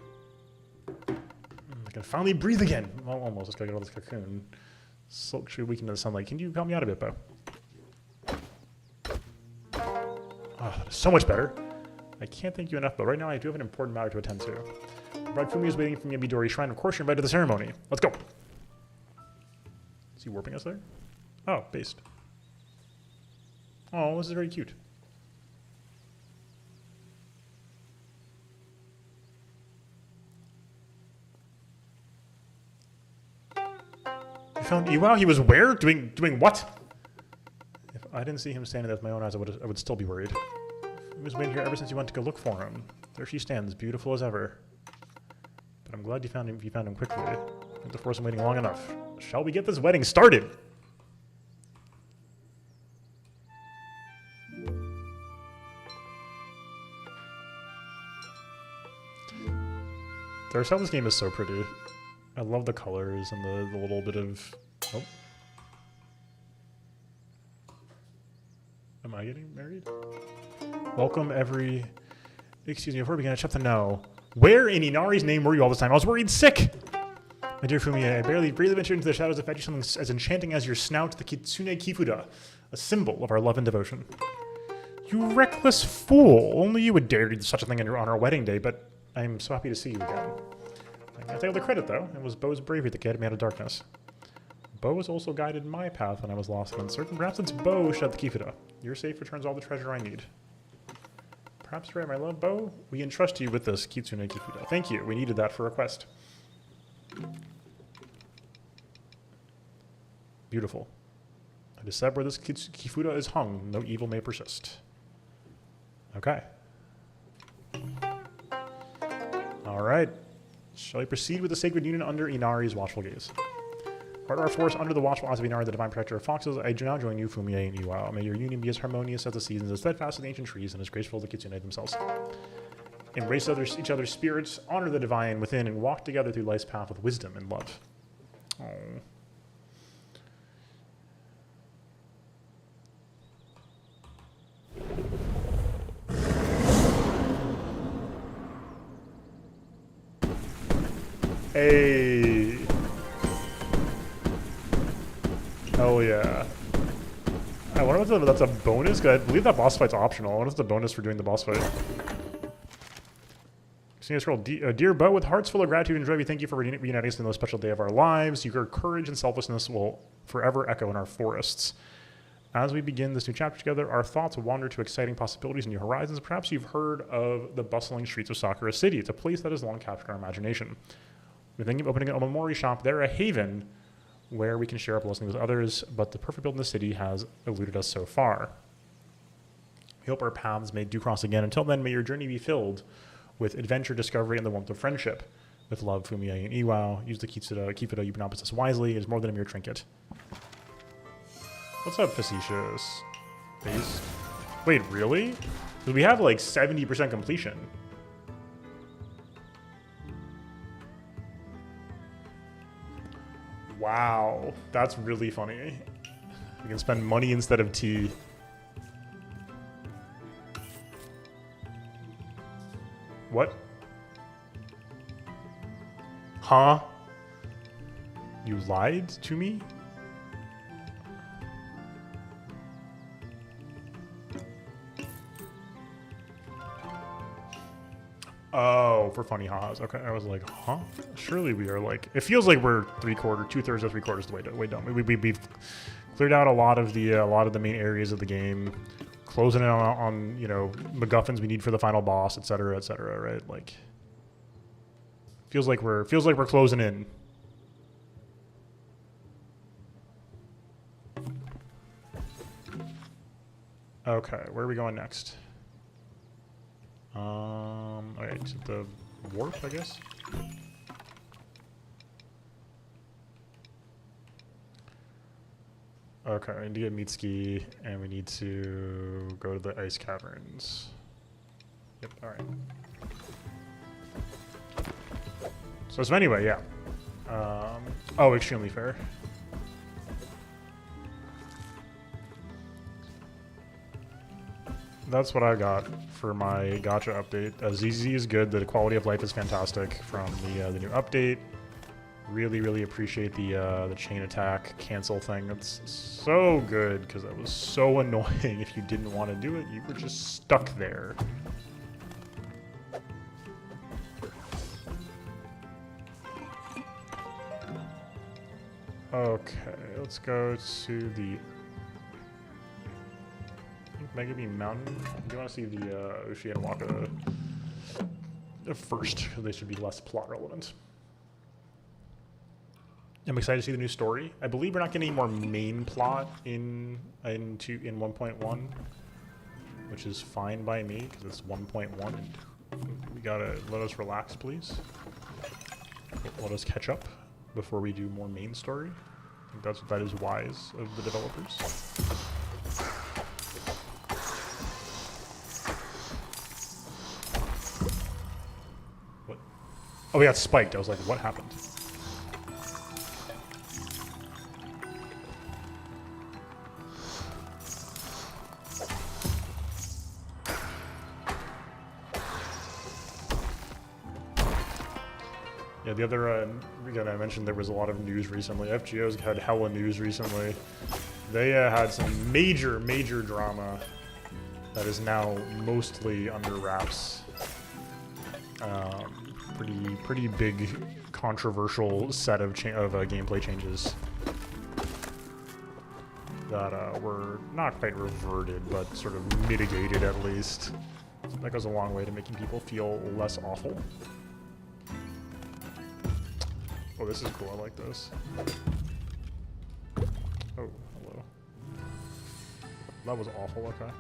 I can finally breathe again. Well, almost. Let's go get all this cocoon. Silk should weaken to the sunlight. Can you help me out a bit, Bo? Oh, that is so much better. I can't thank you enough, but right now I do have an important matter to attend to. Bride Fumi is waiting for me at Midori Shrine. Of course, you're invited to the ceremony. Let's go. Is he warping us there? Oh, based. Oh, this is very cute. Found Iwao? He was where? Doing what? If I didn't see him standing there with my own eyes, I would still be worried. He was waiting here ever since you went to go look for him. There she stands, beautiful as ever. But I'm glad you found him quickly. Not to force him waiting long enough. Shall we get this wedding started? The art style of this game is so pretty. I love the colors and the little bit of... Oh. Am I getting married? Welcome every... Excuse me, before we begin, I just have to know. Where in Inari's name were you all this time? I was worried sick! My dear Fumi, I barely ventured into the shadows to fetch you something as enchanting as your snout, the Kitsune Kifuda, a symbol of our love and devotion. You reckless fool! Only you would dare do such a thing on our wedding day, but I'm so happy to see you again. I take all the credit, though. It was Bo's bravery that guided me out of darkness. Bo has also guided my path when I was lost and uncertain. Perhaps it's Bo who shut the Kifuda. Your safe returns all the treasure I need. Perhaps you're right, my love. Bo, we entrust you with this Kitsune Kifuda. Thank you. We needed that for a quest. Beautiful. I decide where this Kifuda is hung. No evil may persist. Okay. All right. Shall we proceed with the sacred union under Inari's watchful gaze? Part of our force under the watchful eyes of Inara, the divine protector of foxes, I do now join you, Fumie and Iwao. May your union be as harmonious as the seasons, as steadfast as the ancient trees, and as graceful as the kitsune themselves. Embrace each other's spirits, honor the divine within, and walk together through life's path with wisdom and love. Oh. Hey. Hell yeah. I wonder if that's a bonus, because I believe that boss fight's optional. I wonder if it's a bonus for doing the boss fight. Senior scroll, dear Bo, with hearts full of gratitude and joy, we thank you for reuniting us in the most special day of our lives. Your courage and selflessness will forever echo in our forests. As we begin this new chapter together, our thoughts wander to exciting possibilities and new horizons. Perhaps you've heard of the bustling streets of Sakura City. It's a place that has long captured our imagination. We're thinking of opening a Omamori shop there, a haven where we can share our blessings with others, but the perfect build in the city has eluded us so far. We hope our paths may do cross again. Until then, may your journey be filled with adventure, discovery, and the warmth of friendship. With love, Fumie and Iwao. Use the Kifudo you now possess wisely. It is more than a mere trinket. What's up, facetious? Base? Wait, really? Because we have like 70% completion. Wow, that's really funny. We can spend money instead of tea. What? Huh? You lied to me? Oh, for funny ha-has. Okay, I was like, huh? Surely we are like... It feels like we're two-thirds or three-quarters the way done. We've cleared out a lot of the main areas of the game. Closing in on you know, MacGuffins we need for the final boss, etc., right? Like, feels like we're closing in. Okay, where are we going next? Alright, to the warp, I guess. Okay, we need to get Mitsuki, and we need to go to the Ice Caverns. Yep, alright. So anyway, yeah. Oh, extremely fair. That's what I got for my gacha update. ZZ is good. The quality of life is fantastic from the new update. Really appreciate the chain attack cancel thing. It's so good because that was so annoying. If you didn't want to do it, you were just stuck there. Okay, let's go to the Megami Mountain. Do you want to see the Ushi and Waka first? Because they should be less plot relevant. I'm excited to see the new story. I believe we're not getting any more main plot in 1.1, which is fine by me because it's 1.1. We gotta let us relax, please. Let us catch up before we do more main story. I think that is wise of the developers. What? Oh, we got spiked. I was like, what happened? Yeah, the other, again, I mentioned there was a lot of news recently. FGO's had hella news recently. They had some major drama that is now mostly under wraps. Pretty big, controversial set of gameplay changes that were not quite reverted, but sort of mitigated at least. That goes a long way to making people feel less awful. Oh, this is cool. I like this. Oh, hello. That was awful. Okay.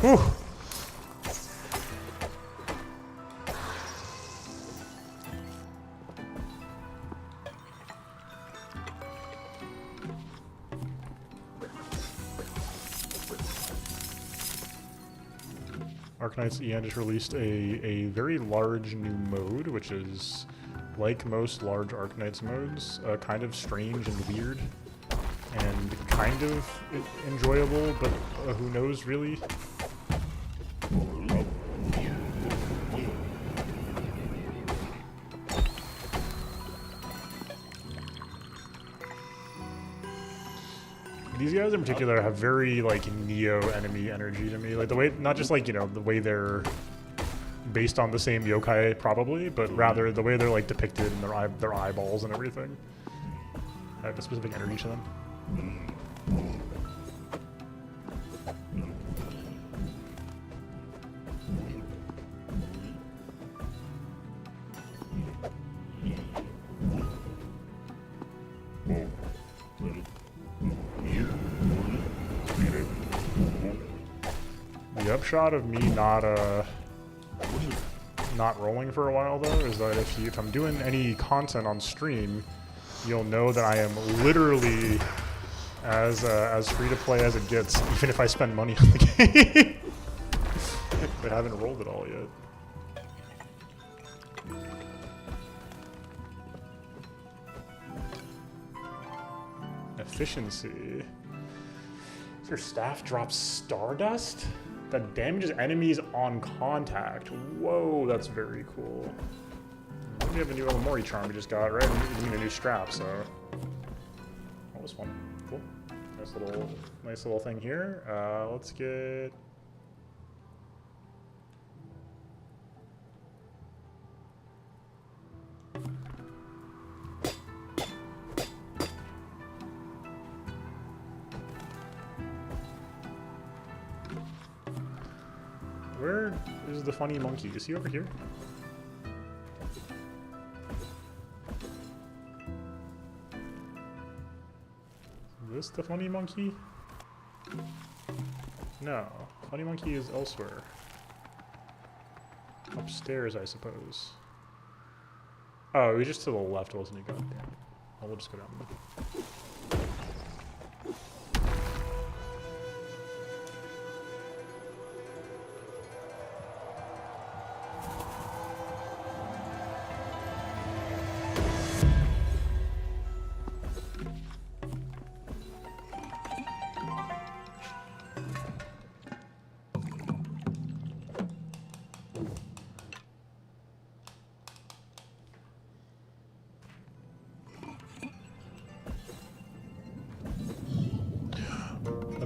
Whew. Arknight's EN just released a very large new mode, which is, like most large Arknight's modes, kind of strange and weird, and kind of enjoyable, but who knows, really? These guys in particular have very, like, Neo enemy energy to me. Like, the way, not just, like, you know, the way they're based on the same yokai, probably, but rather the way they're, like, depicted in their eyeballs and everything. Have a specific energy to them. The upshot of me not rolling for a while though is that if I'm doing any content on stream, you'll know that I am literally as free to play as it gets, even if I spend money on the game. But I haven't rolled it all yet. Efficiency. Your staff drops stardust that damages enemies on contact. Whoa, that's very cool. We have a new Elamori charm we just got, right? We need a new strap, so that was fun. Cool. Nice little thing here. Let's get. Where is the funny monkey? Is he over here? Is this the funny monkey? No. Funny monkey is elsewhere. Upstairs, I suppose. Oh, he was just to the left, wasn't he? Goddamn. Oh, we'll just go down there.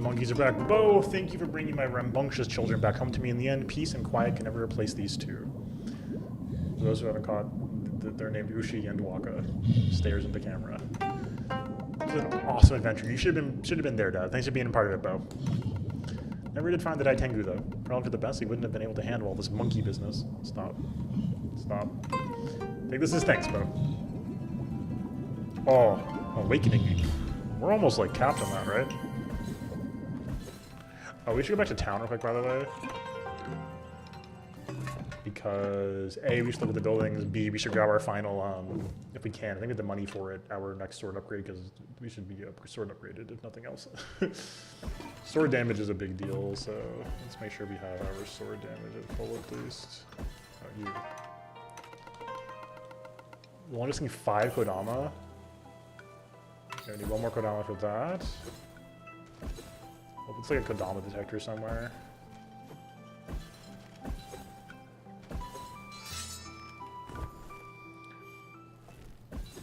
Monkeys are back. Bo, thank you for bringing my rambunctious children back home to me in the end. Peace and quiet can never replace these two. For those who haven't caught, they're named Ushi and Waka. Stares into camera. It was an awesome adventure. You should have been there, Dad. Thanks for being a part of it, Bo. Never did find the Daitengu, though. Probably for the best, he wouldn't have been able to handle all this monkey business. Stop. Stop. Take this as thanks, Bo. Oh, awakening. We're almost like capped on that, right? Oh, we should go back to town real quick, by the way. Because A, we should look at the buildings. B, we should grab our final, if we can. I think we have the money for it, our next sword upgrade, because we should be sword upgraded, if nothing else. Sword damage is a big deal, so let's make sure we have our sword damage at full at least. Oh, you. We want to see 5 Kodama. Okay, I need 1 more Kodama for that. Looks like a Kodama detector somewhere.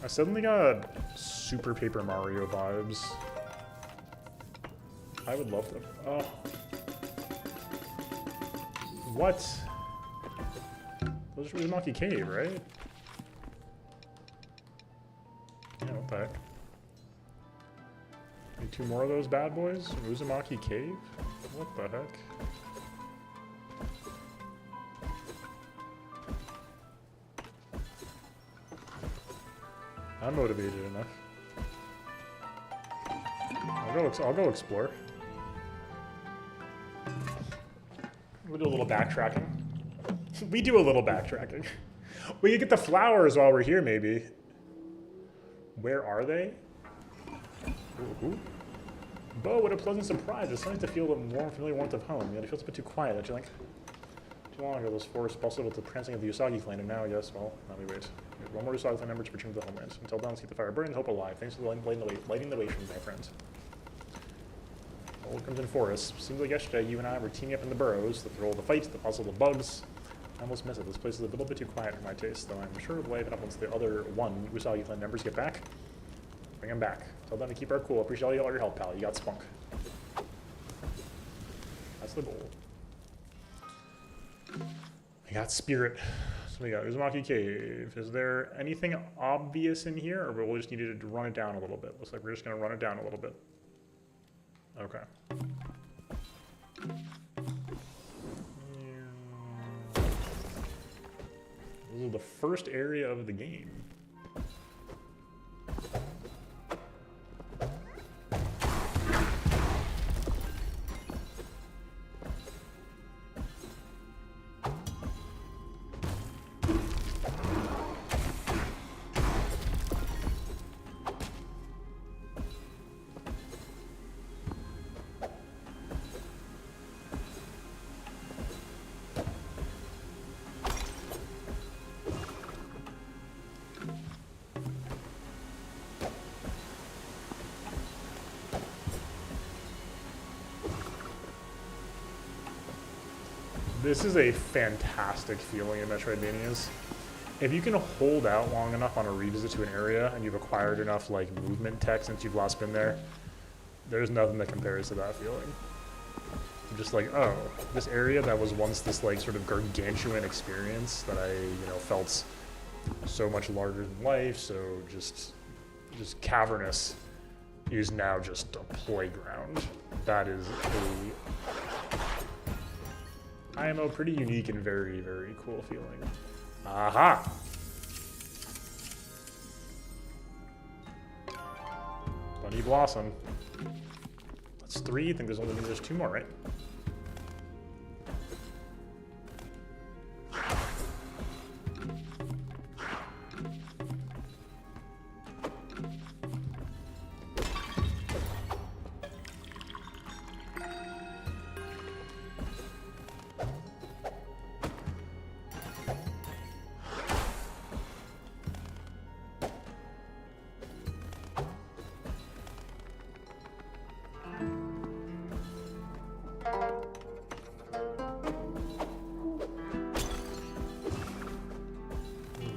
I suddenly got Super Paper Mario vibes. I would love them. Oh. What? Those are Uzumaki Cave, right? Yeah, what the heck? Need 2 more of those bad boys? Uzumaki Cave? What the heck? I'm motivated enough. I'll go explore. We'll do a little backtracking. We do a little backtracking. We could get the flowers while we're here, maybe. Where are they? Ooh. Bo, what a pleasant surprise. It's nice to feel the warm, familiar warmth of home. Yet it feels a bit too quiet, don't you think? Too long ago, those forests bustled with the prancing of the Usagi clan, and now, yes, well, now we wait. We have one more Usagi clan member to return to the homeland. Until then, let's keep the fire burning and hope alive. Thanks for lighting the way for me, my friend. Old Crimson Forest. Seems like yesterday you and I were teaming up in the burrows, the thrill of the fight, the puzzle of the bugs. I almost miss it. This place is a little bit too quiet for my taste, though I'm sure we'll liven it up once the other one Usagi clan members get back. Bring them back. Tell them to keep our cool. Appreciate all your help, pal. You got spunk. That's the goal. I got spirit. So we got Uzumaki Cave. Is there anything obvious in here, or we'll just need to run it down a little bit? Looks like we're just going to run it down a little bit. Okay. This is the first area of the game. This is a fantastic feeling in Metroidvanias. If you can hold out long enough on a revisit to an area and you've acquired enough like movement tech since you've last been there, there's nothing that compares to that feeling. I'm just like, oh, this area that was once this like sort of gargantuan experience that I, felt so much larger than life, so just cavernous, is now just a playground. That is a IMO pretty unique and very, very cool feeling. Aha! Bunny Blossom. That's 3. I think there's 2 more, right?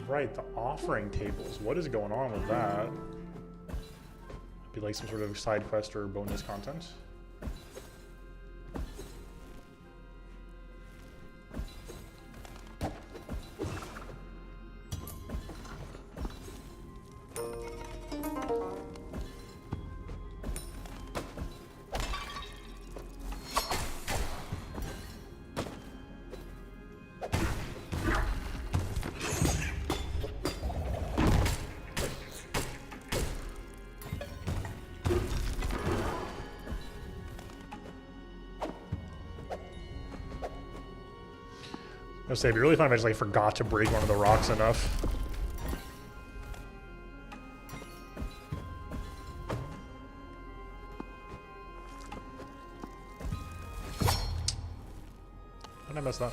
Right, the offering tables. What is going on with that? Be like some sort of side quest or bonus content. I was saying, it'd be really fun if I just like forgot to break one of the rocks enough. How did I mess that up?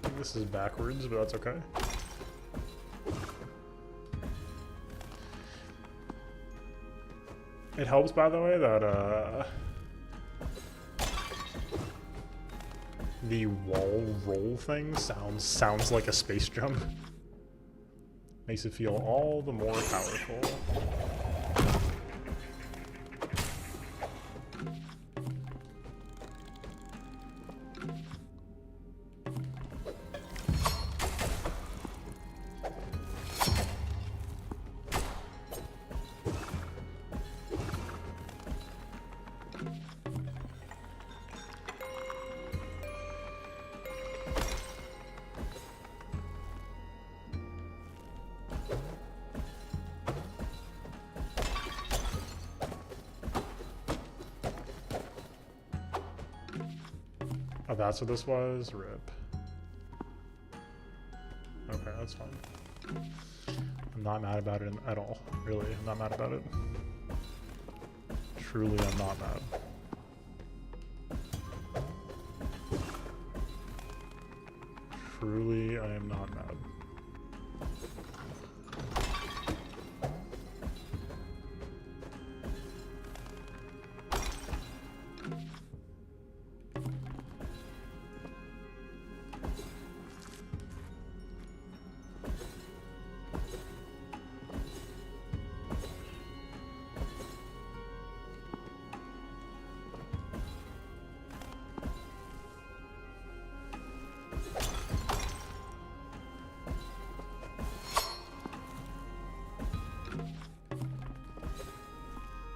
I think this is backwards, but that's okay. It helps, by the way, that the wall roll thing sounds like a space jump. Makes it feel all the more powerful. Oh, that's what this was? Rip. Okay, that's fine. I'm not mad about it at all. Really, I'm not mad about it. Truly, I'm not mad. Truly, I am not mad.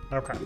Okay.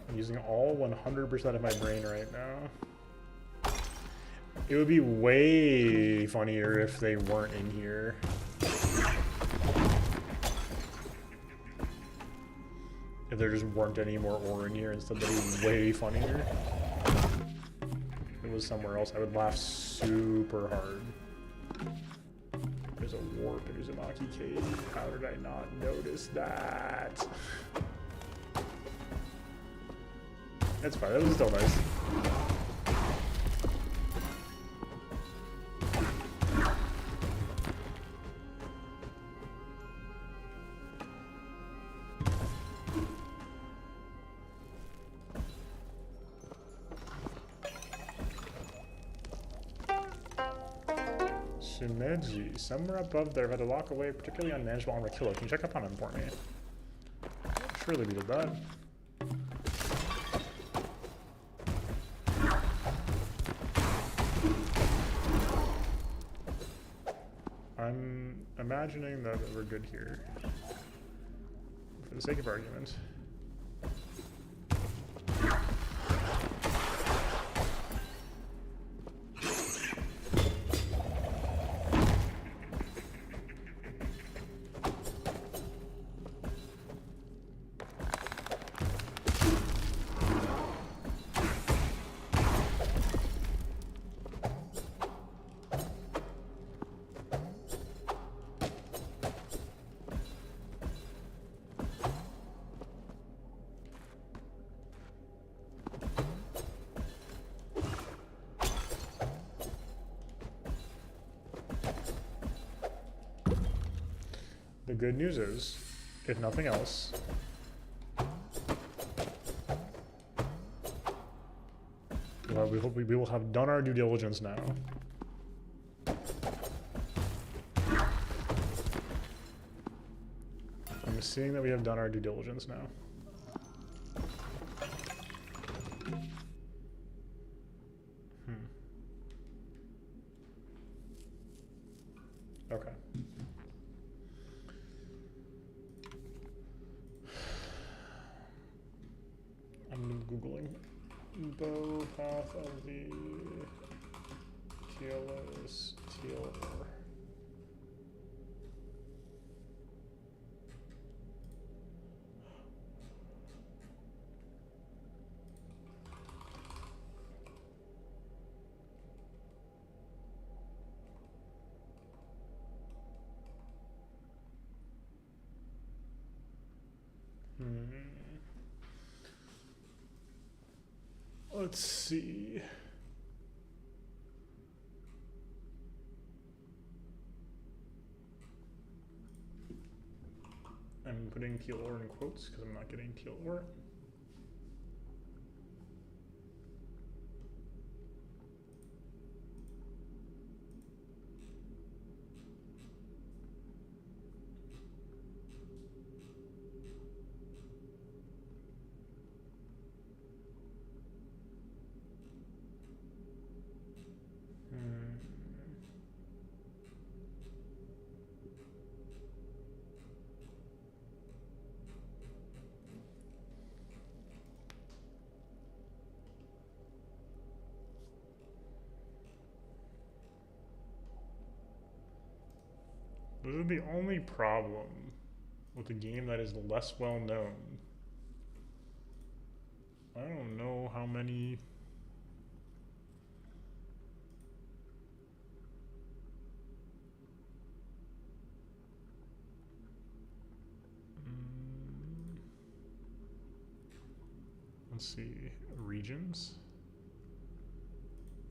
I'm using all 100% of my brain right now. It would be way funnier if they weren't in here. If there just weren't any more ore in here, instead that'd be way funnier. If it was somewhere else, I would laugh super hard. There's a warp in Uzumaki Cave. How did I not notice that? It's fine, that was still nice. Shimeji, somewhere above there, I've had to lock away particularly unmanageable armor killer. Can you check up on him for me? Surely we did that. I'm imagining that we're good here, for the sake of argument. The good news is, if nothing else, we will have done our due diligence now. I'm seeing that we have done our due diligence now. Okay. I'm Googling bow path of the Teal ore. Let's see. I'm putting teal ore in quotes because I'm not getting teal ore. This is the only problem with a game that is less well known. I don't know how many. Let's see. Regions.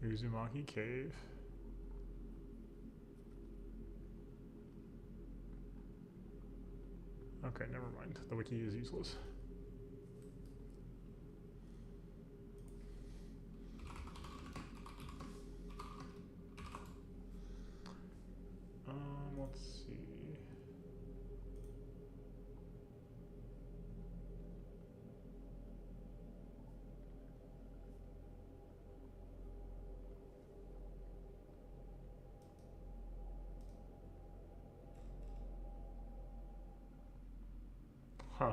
Uzumaki Cave. Okay, never mind. The wiki is useless. Let's see. Huh.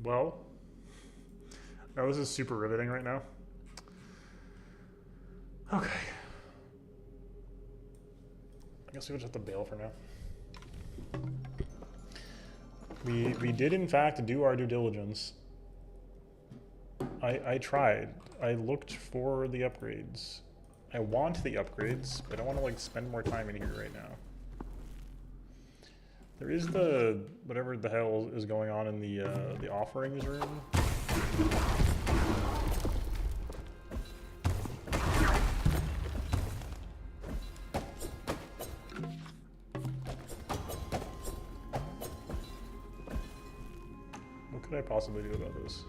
Well, now this is super riveting right now. Okay. I guess we just have to bail for now. We did in fact do our due diligence. I tried. I looked for the upgrades. I want the upgrades, but I don't want to like spend more time in here right now. There is the whatever the hell is going on in the offerings room. What could I possibly do about this?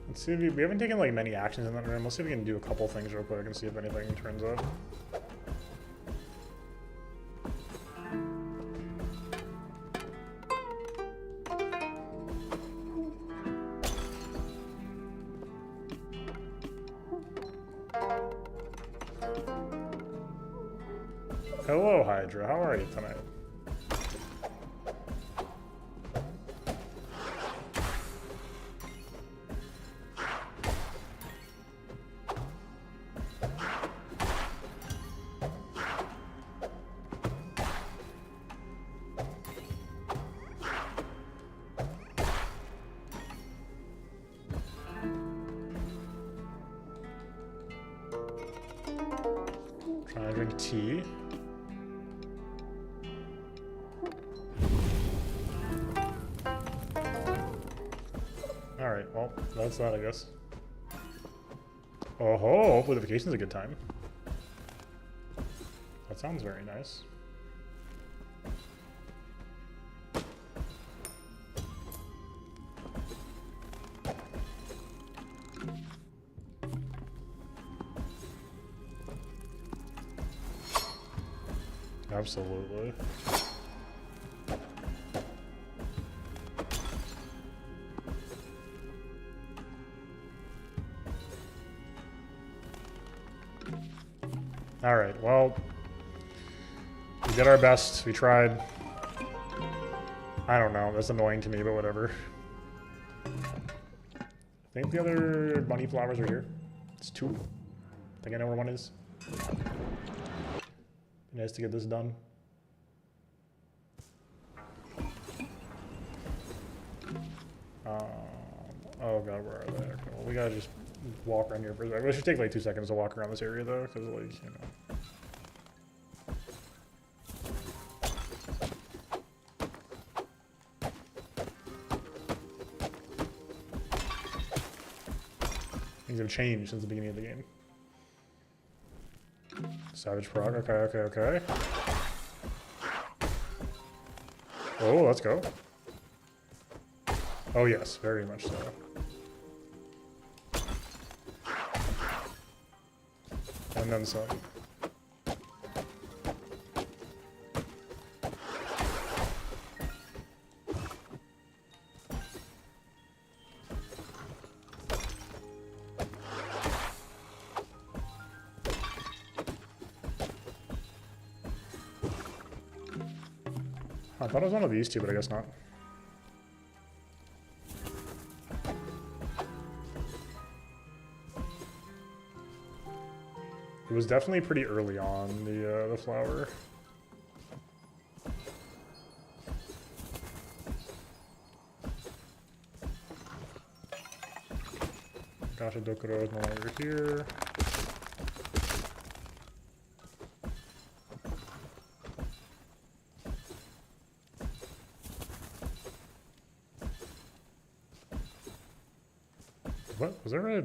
Let's see if we haven't taken like many actions in that room. Let's see if we can do a couple things real quick and see if anything turns up. Hello, Hydra. How are you tonight? Trying to drink tea. Alright, Alright, well, that's that, I guess. Oh ho, hopefully the vacation's a good time. That sounds very nice. Absolutely. All right, well, we did our best. We tried. I don't know. That's annoying to me, but whatever. I think the other bunny flowers are here. It's 2. I think I know where one is. Nice to get this done. Oh god, where are they? Okay, well, we gotta just walk around here for a second. It should take like 2 seconds to walk around this area though, because like, you know. Things have changed since the beginning of the game. Savage prog, okay. Oh, let's go. Oh yes, very much so. And then some. I thought it was one of these two, but I guess not. It was definitely pretty early on, the flower. Gotcha, Dokuro is no longer here. What? Was there a...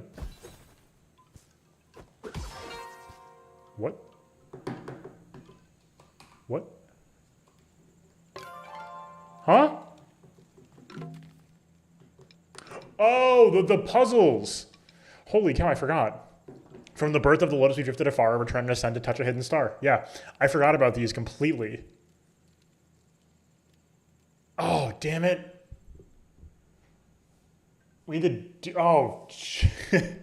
What? What? Huh? Oh, the puzzles! Holy cow, I forgot. From the birth of the Lotus we drifted afar, return and ascend to touch a hidden star. Yeah, I forgot about these completely. Oh, damn it. We need to do... Oh, shit.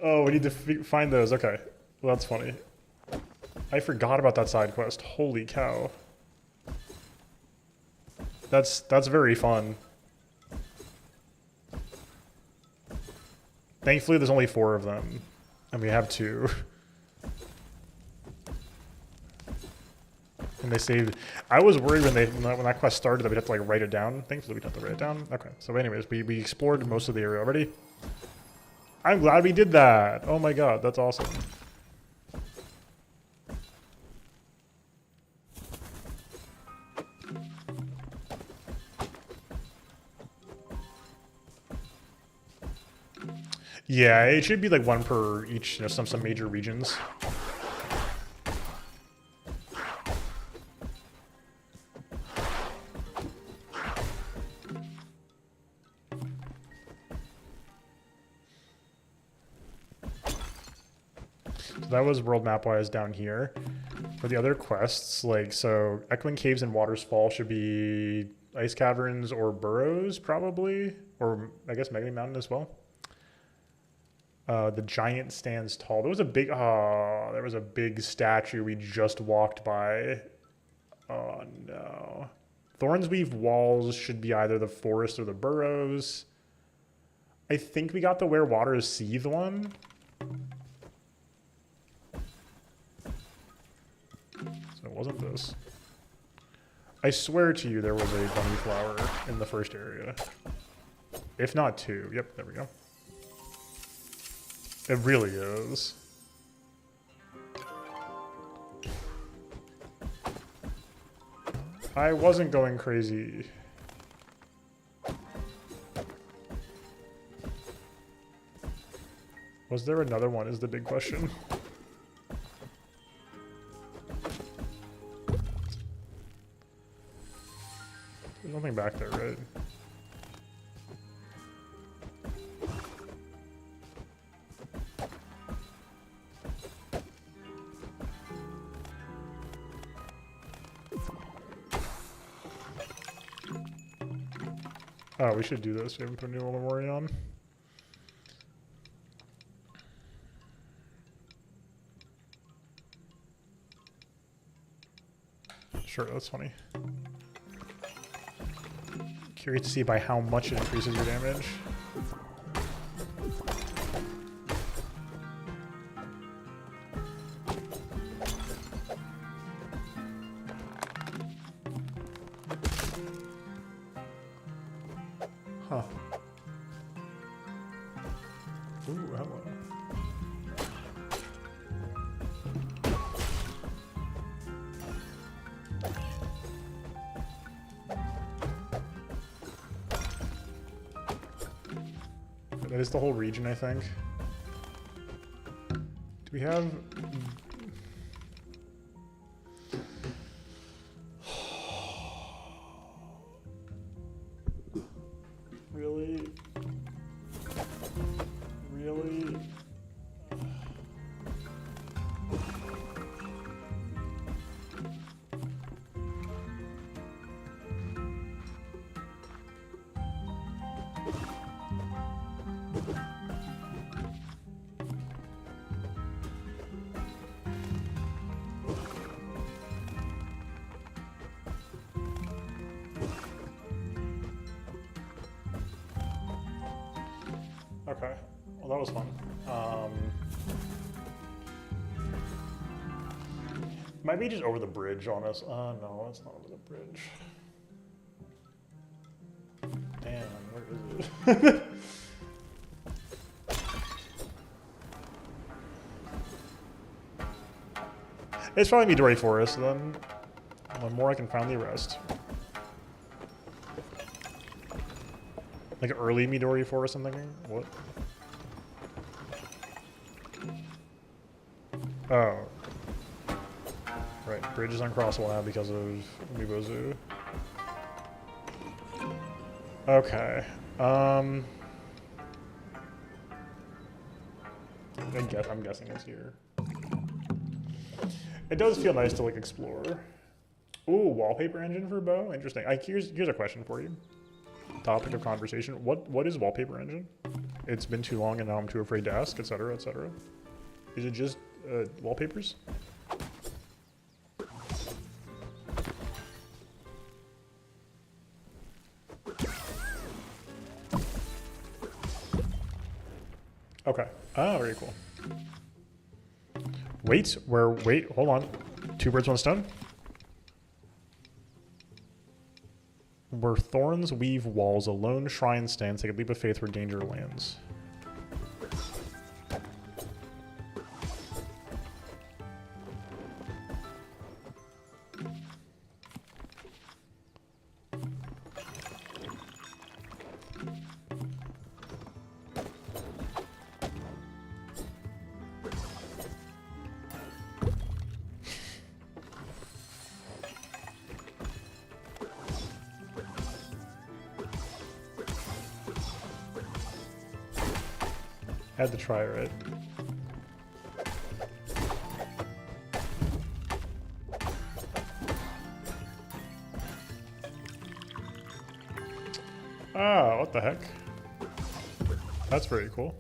Oh, we need to find those. Okay. Well, that's funny. I forgot about that side quest. Holy cow. That's very fun. Thankfully, there's only 4 of them. And we have 2. And they saved... I was worried when that quest started that we'd have to like write it down. Thankfully, we didn't have to write it down. Okay. So anyways, we explored most of the area already. I'm glad we did that. Oh my god, that's awesome. Yeah, it should be like 1 per each, you know, some major regions. That was world map wise down here. For the other quests, like, so Echoing Caves and Waters Fall should be Ice Caverns or Burrows, probably. Or I guess Magni Mountain as well. The giant stands tall. There was a big statue we just walked by. Oh no. Thornsweave Walls should be either the forest or the burrows. I think we got the Where Waters Seethe one. So it wasn't this. I swear to you there was a bunny flower in the first area. If not 2. Yep, there we go. It really is. I wasn't going crazy. Was there another one is the big question. There's nothing back there, right? Oh, we should do this. We haven't put a new memory on. Sure, that's funny. Curious to see by how much it increases your damage. Huh. Ooh, hello. That is the whole region, I think. Do we have... Really? Really? Okay, well that was fun. Might be just over the bridge on us. No, it's not over the bridge. Damn, where is it? It's probably Midori Forest then. One more I can finally rest. Like early Midori Forest, I'm thinking? What? Oh. Right, bridge is uncrossable now because of Mibozu. Okay. I'm guessing it's here. It does feel nice to like explore. Ooh, wallpaper engine for bow? Interesting. Here's a question for you. Topic of conversation. What is wallpaper engine? It's been too long and now I'm too afraid to ask, etc., etc. Is it just wallpapers? Okay. Ah, very cool. Wait, hold on. Two birds, one stone? Where thorns weave walls, a lone shrine stands. Take a leap of faith where danger lands. Had to try, right? Ah, what the heck? That's very cool.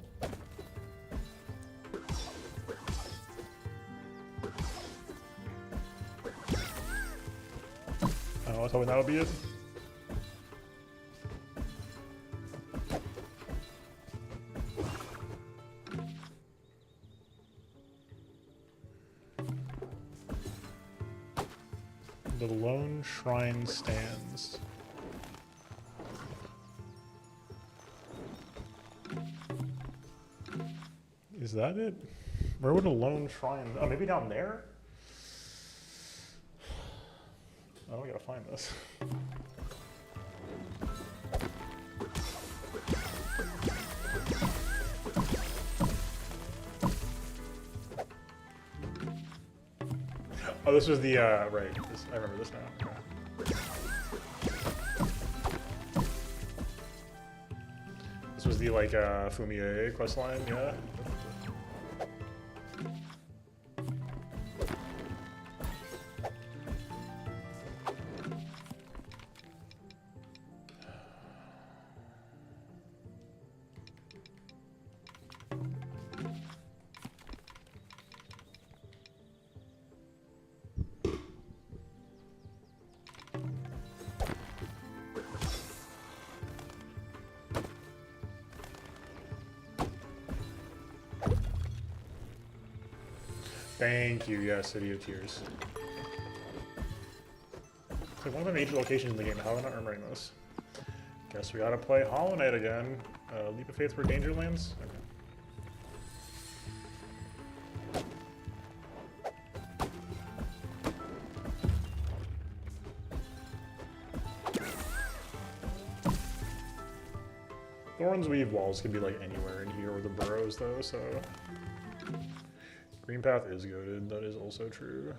I was hoping that'll be it. The lone shrine stands. Is that it? Where would a lone shrine? Oh, maybe down there? Oh, we gotta find this. Oh, this was the, right. This, I remember this now. Okay. This was the, like, Fumie questline, yeah? Thank you, yeah, City of Tears. It's like one of the major locations in the game. How am I not remembering this? Guess we gotta play Hollow Knight again. Leap of Faith for Dangerlands? Okay. Thorns Weave walls can be like anywhere in here with the burrows though, so... Green Path is goated, that is also true.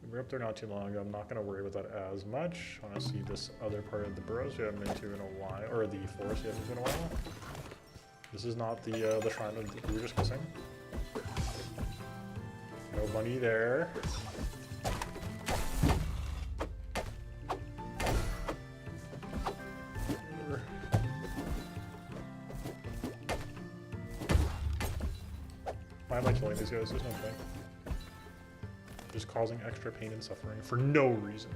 We were up there not too long ago, I'm not going to worry about that as much. I want to see this other part of the burrows we haven't been to in a while, or the forest we haven't been in a while. This is not the shrine that we were just missing. No bunny there. Why am I killing these guys? There's no point. Just causing extra pain and suffering for no reason.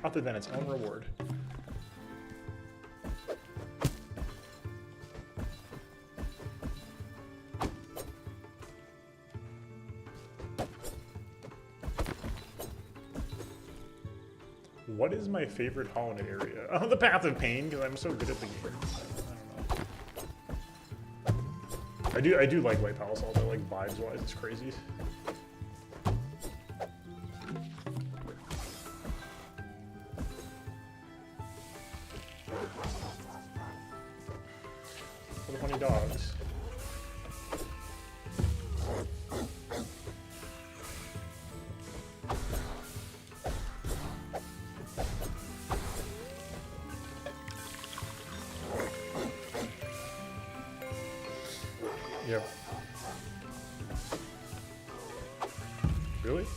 Other than its own reward. What is my favorite Hollow Knight area? Oh, the Path of Pain, because I'm so good at the game. I do like White Palace, although like vibes-wise, it's crazy. What the funny dogs? Yep. Really? It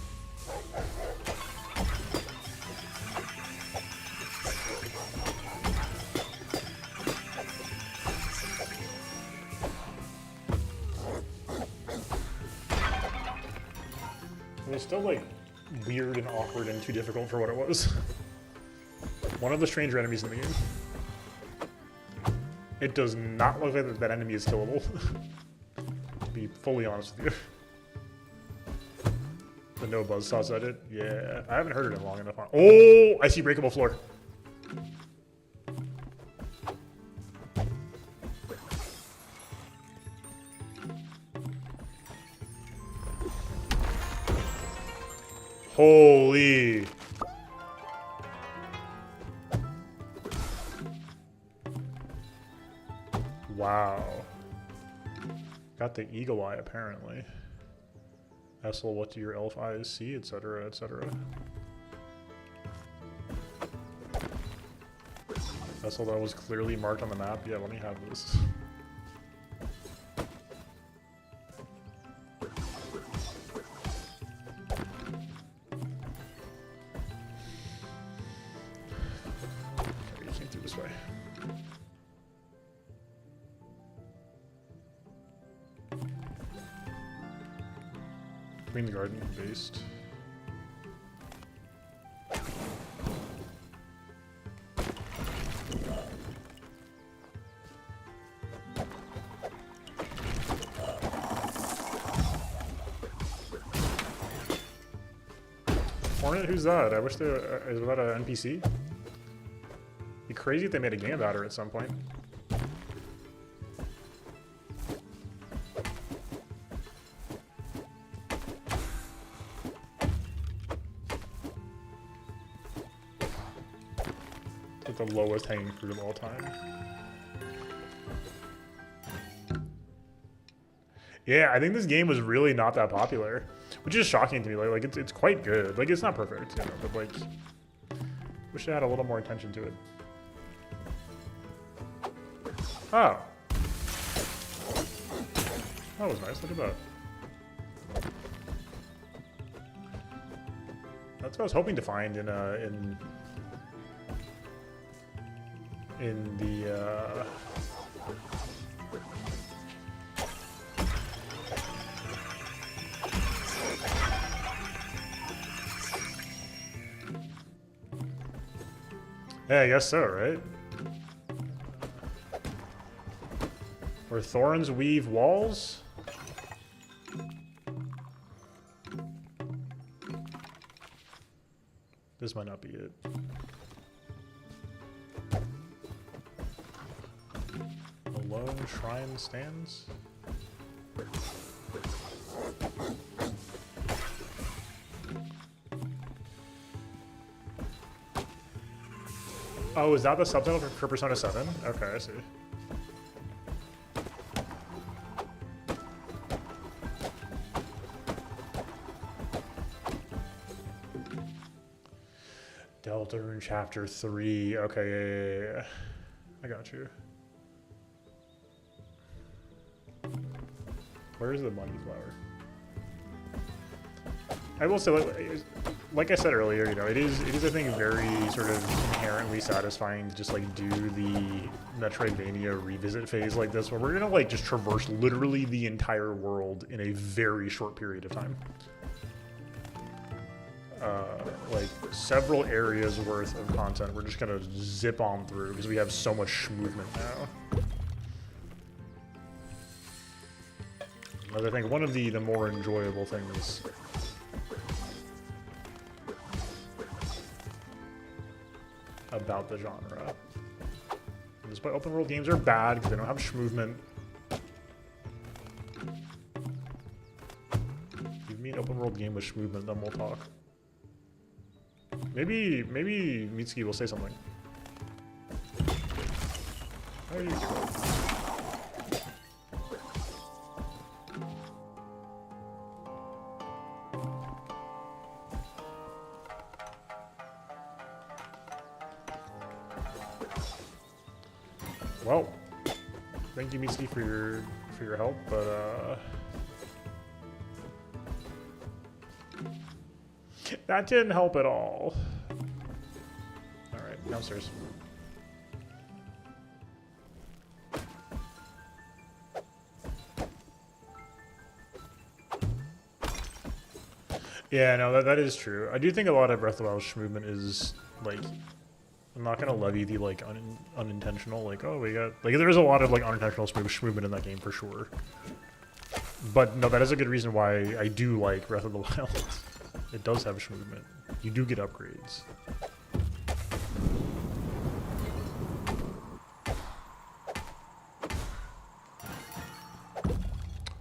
was still like weird and awkward and too difficult for what it was. One of the stranger enemies in the game. It does not look like that enemy is killable. To be fully honest with you. The no buzzsaw said it? Yeah, I haven't heard it in long enough. Oh, I see breakable floor. Holy. Wow. Got the eagle eye, apparently. Essel, what do your elf eyes see, etc., etc. Essel, that was clearly marked on the map. Yeah, let me have this. Okay, you came through this way. Queen's Garden based. Hornet, who's that? I wish they were, is that an NPC? It'd be crazy if they made a game about her at some point. The lowest hanging fruit of all time. Yeah, I think this game was really not that popular, which is shocking to me. Like it's quite good. Like it's not perfect, you know, but like wish it had a little more attention to it. Oh, that was nice. Look at that. That's what I was hoping to find in the. Yeah, I guess so, right? Where thorns weave walls? This might not be it. A lone shrine stands? Oh, is that the subtitle for Persona 7? Okay, I see. Deltarune Chapter 3. Okay, yeah. I got you. Where's the money flower? I will say, like I said earlier, you know, it is I think very sort of inherently satisfying to just like do the Metroidvania revisit phase like this, where we're gonna like just traverse literally the entire world in a very short period of time. Like several areas worth of content we're just gonna zip on through because we have so much movement now. Another thing, one of the more enjoyable things about the genre. And despite open world games are bad because they don't have movement. Give me an open world game with movement, then we'll talk. Maybe Mitsuki will say something. How are you doing? Well, thank you, Mitsuki, for your help, but that didn't help at all. All right, downstairs. Yeah, no, that is true. I do think a lot of Breath of the Wild's movement is like, I'm not gonna levy the like unintentional, like, oh, we got, like, there is a lot of like unintentional movement in that game for sure. But no, that is a good reason why I do like Breath of the Wild. It does have movement. You do get upgrades.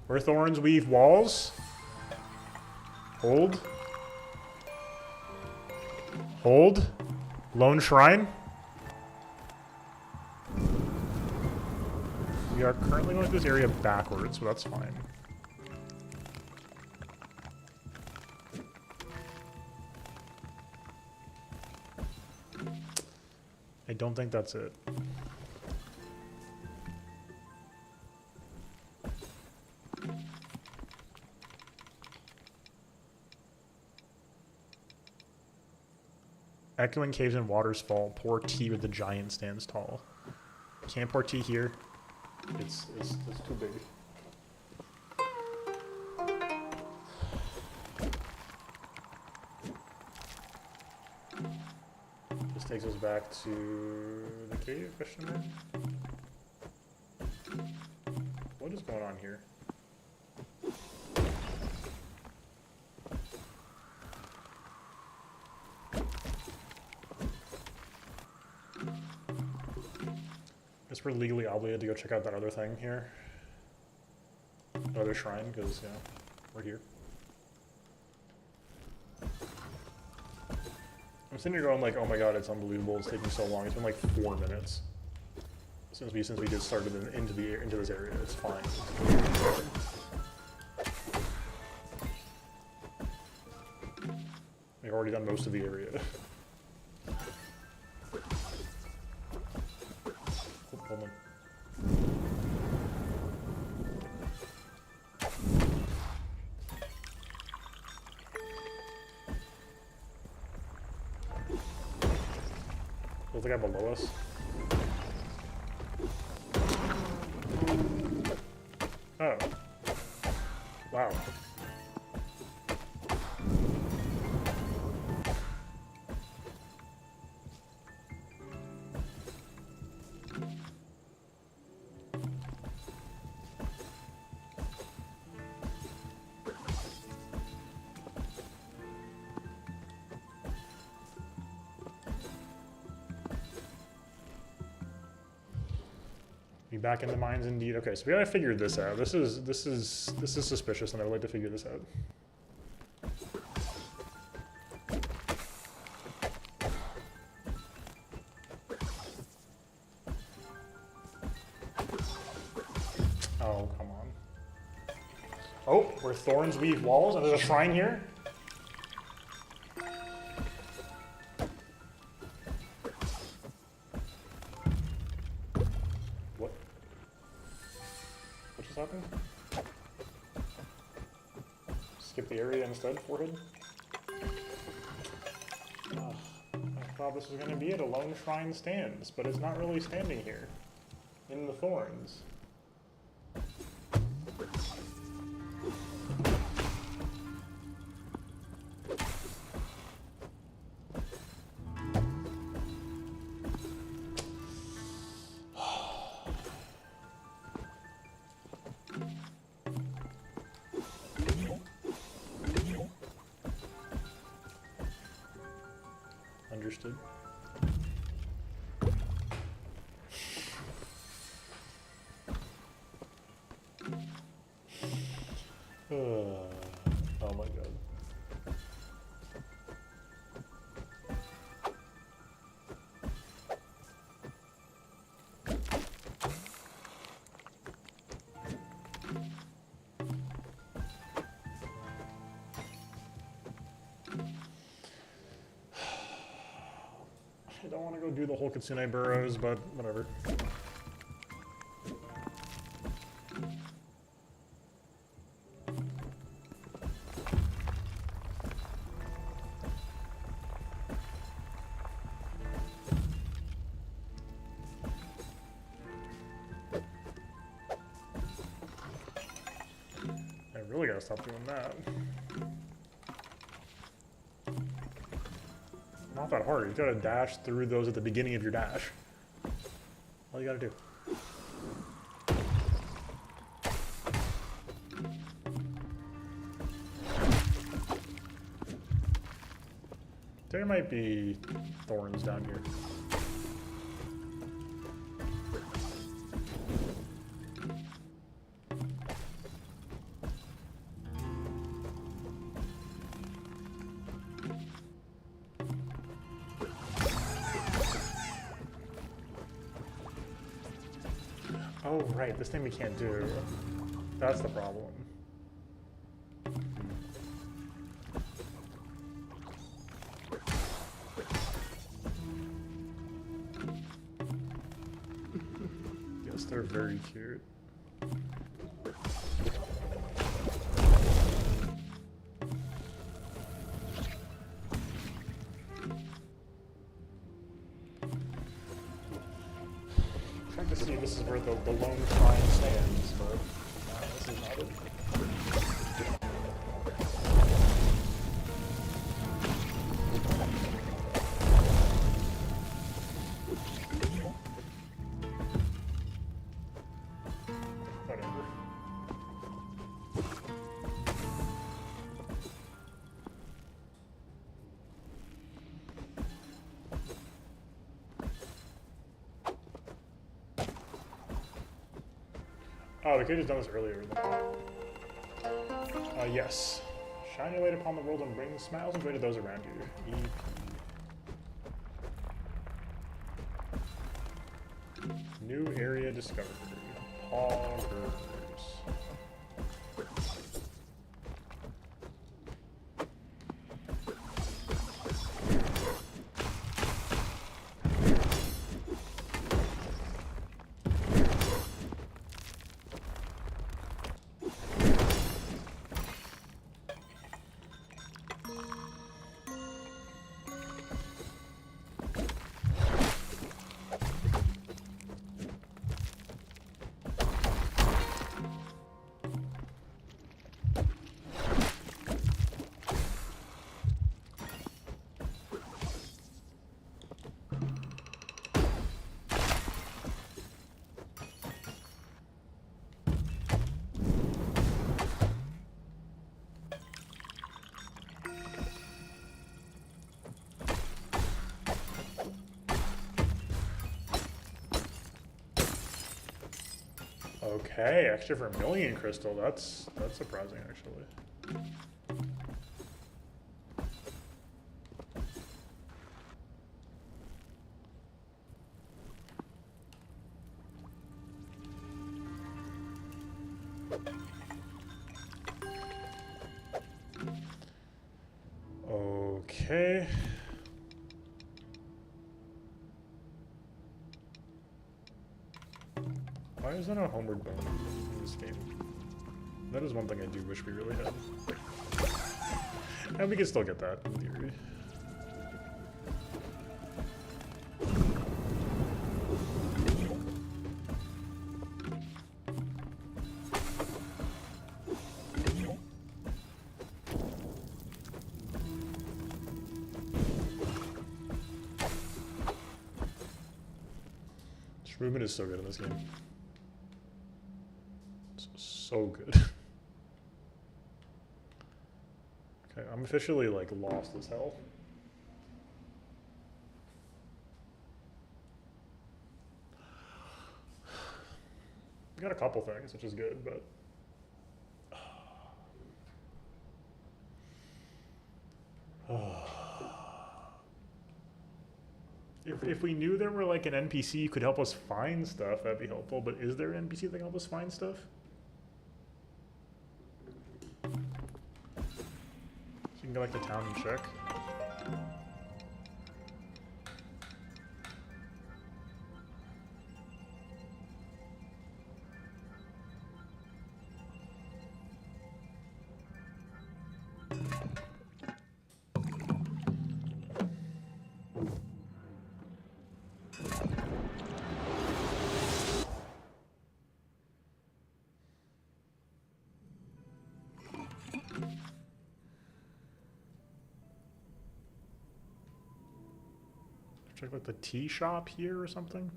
Where thorns weave walls. Hold. Hold. Lone Shrine. We are currently going to this area backwards, but that's fine. I don't think that's it. Echoing caves and waters fall. Pour tea with the giant stands tall. Can't pour tea here. It's too big. This takes us back to the cave, question mark? What is going on here? Guess we're legally obligated to go check out that other thing here. Other shrine, because, yeah, we're here. I'm sitting here going like, oh my god, it's unbelievable, it's taking so long. It's been like 4 minutes since we just started into this area. It's fine. already done most of the area. Oh, hold on. Looks like I have below us. Oh. Wow. Be back in the mines indeed. Okay, so we gotta figure this out. This is suspicious, and I would like to figure this out. Oh, come on. Oh, where thorns weave walls, and there's a shrine here? What? What just happened? Skip the area instead, forehead? Ugh, I thought this was going to be it. A lone shrine stands, but it's not really standing here. In the thorns. Understood. Oh my god. I don't want to go do the whole Kitsune burrows, but whatever. I really gotta stop doing that. Not that hard. You gotta dash through those at the beginning of your dash. All you gotta do. There might be thorns down here. Oh, right, this thing we can't do. That's the problem. Yes, they're very cute. To see if this is where the lone shrine stands, but this is not it. Whatever. Oh, we could have done this earlier. Yes. Shine your light upon the world and bring smiles and joy to those around you. New area discovered. Poggers. Okay, extra vermilion crystal. That's surprising actually. Okay. Why is there no homeward bone in this game? That is one thing I do wish we really had. And we can still get that in theory. This movement is so good in this game. So good. Okay, I'm officially like lost as hell. We got a couple things, which is good, but if we knew there were like an NPC who could help us find stuff, that'd be helpful. But is there an NPC that can help us find stuff? So you can go like to town and check. Check like the tea shop here or something.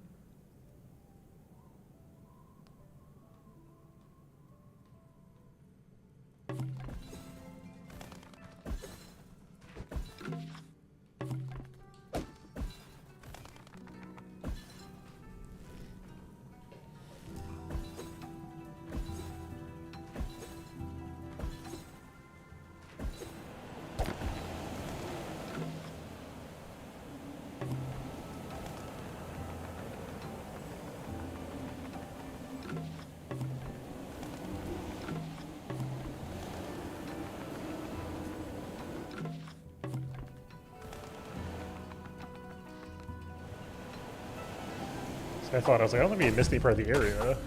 I thought, I was like, I don't think we missed any part of the area.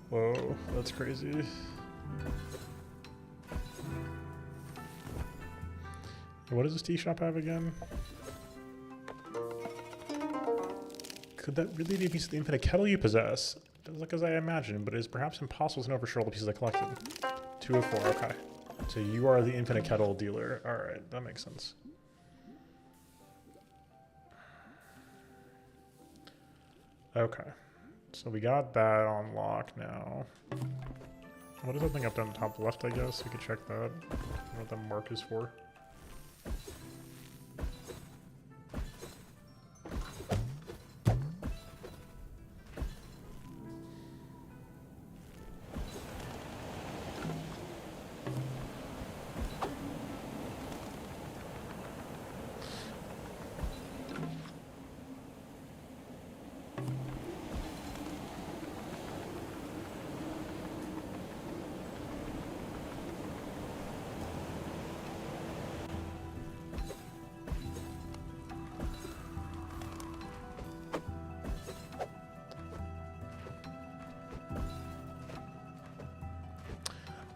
Whoa, that's crazy. What does this tea shop have again? Could that really be a piece of the infinite kettle you possess? Doesn't look as I imagined, but it is perhaps impossible to know for sure all the pieces I collected. 2 of 4, okay. So you are the infinite kettle dealer. Alright, that makes sense. Okay. So we got that on lock now. What is that thing up down the top left, I guess? We could check that. I don't know what that mark is for.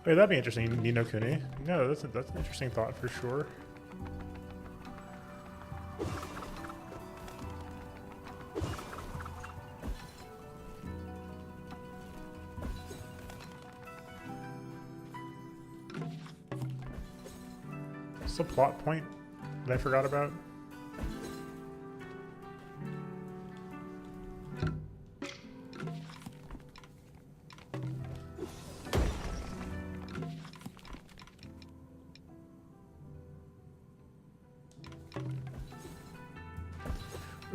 Wait, that'd be interesting, Ni no Kuni. No, that's an interesting thought for sure. What's the plot point that I forgot about?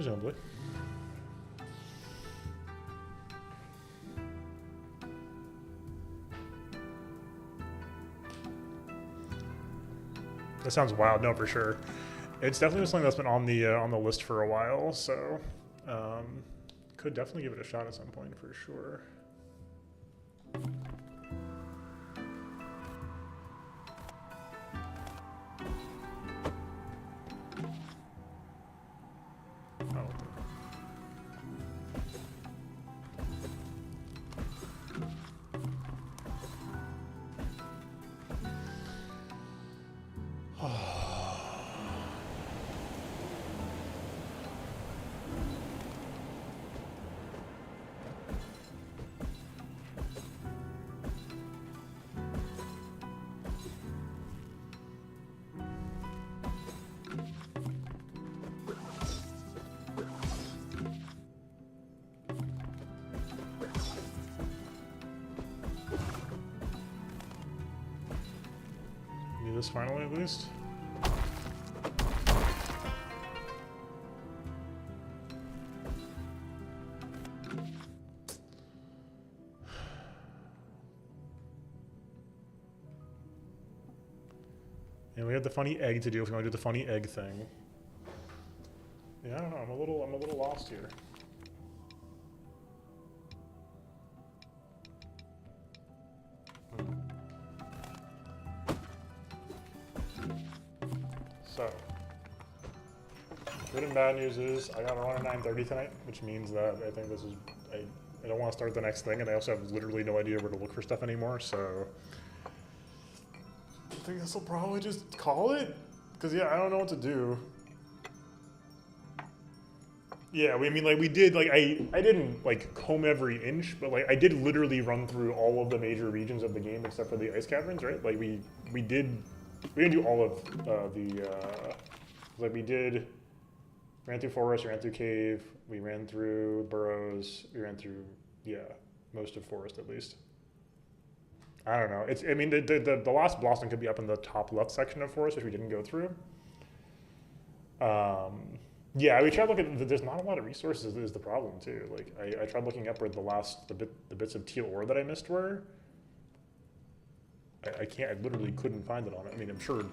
Presumably. That sounds wild. No, for sure. It's definitely something that's been on the list for a while. So, could definitely give it a shot at some point for sure. This finally, at least. And we have the funny egg to do if we want to do the funny egg thing. Yeah, I don't know. I'm a little lost here. So, good and bad news is I got to run at 9:30 tonight, which means that I think this is I don't want to start the next thing, and I also have literally no idea where to look for stuff anymore. So, I think this will probably just call it, because yeah, I don't know what to do. Yeah, I mean, like we did, like I didn't like comb every inch, but like I did literally run through all of the major regions of the game except for the Ice Caverns, right? Like we didn't do all of like we ran through forest, ran through cave, we ran through burrows, we ran through, yeah, most of forest at least. I don't know. I mean, the last blossom could be up in the top left section of forest, which we didn't go through. Yeah, we tried looking. There's not a lot of resources. Is the problem too. Like I tried looking up where the bits of teal ore that I missed were. I can't. I literally couldn't find it on it. I mean, I'm sure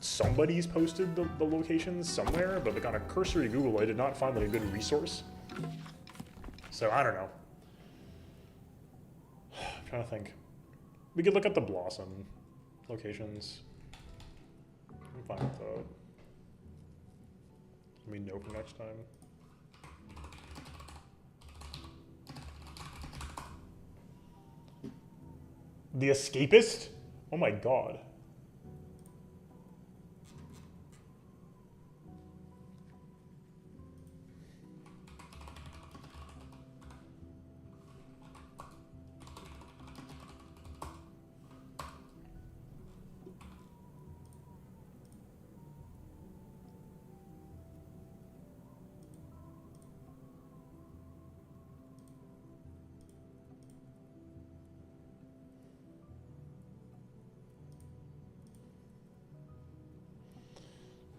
somebody's posted the locations somewhere, but like on a cursory Google, I did not find like a good resource. So I don't know. I'm trying to think. We could look at the blossom locations. I'm fine with that. Let me know for next time. The Escapist? Oh my god.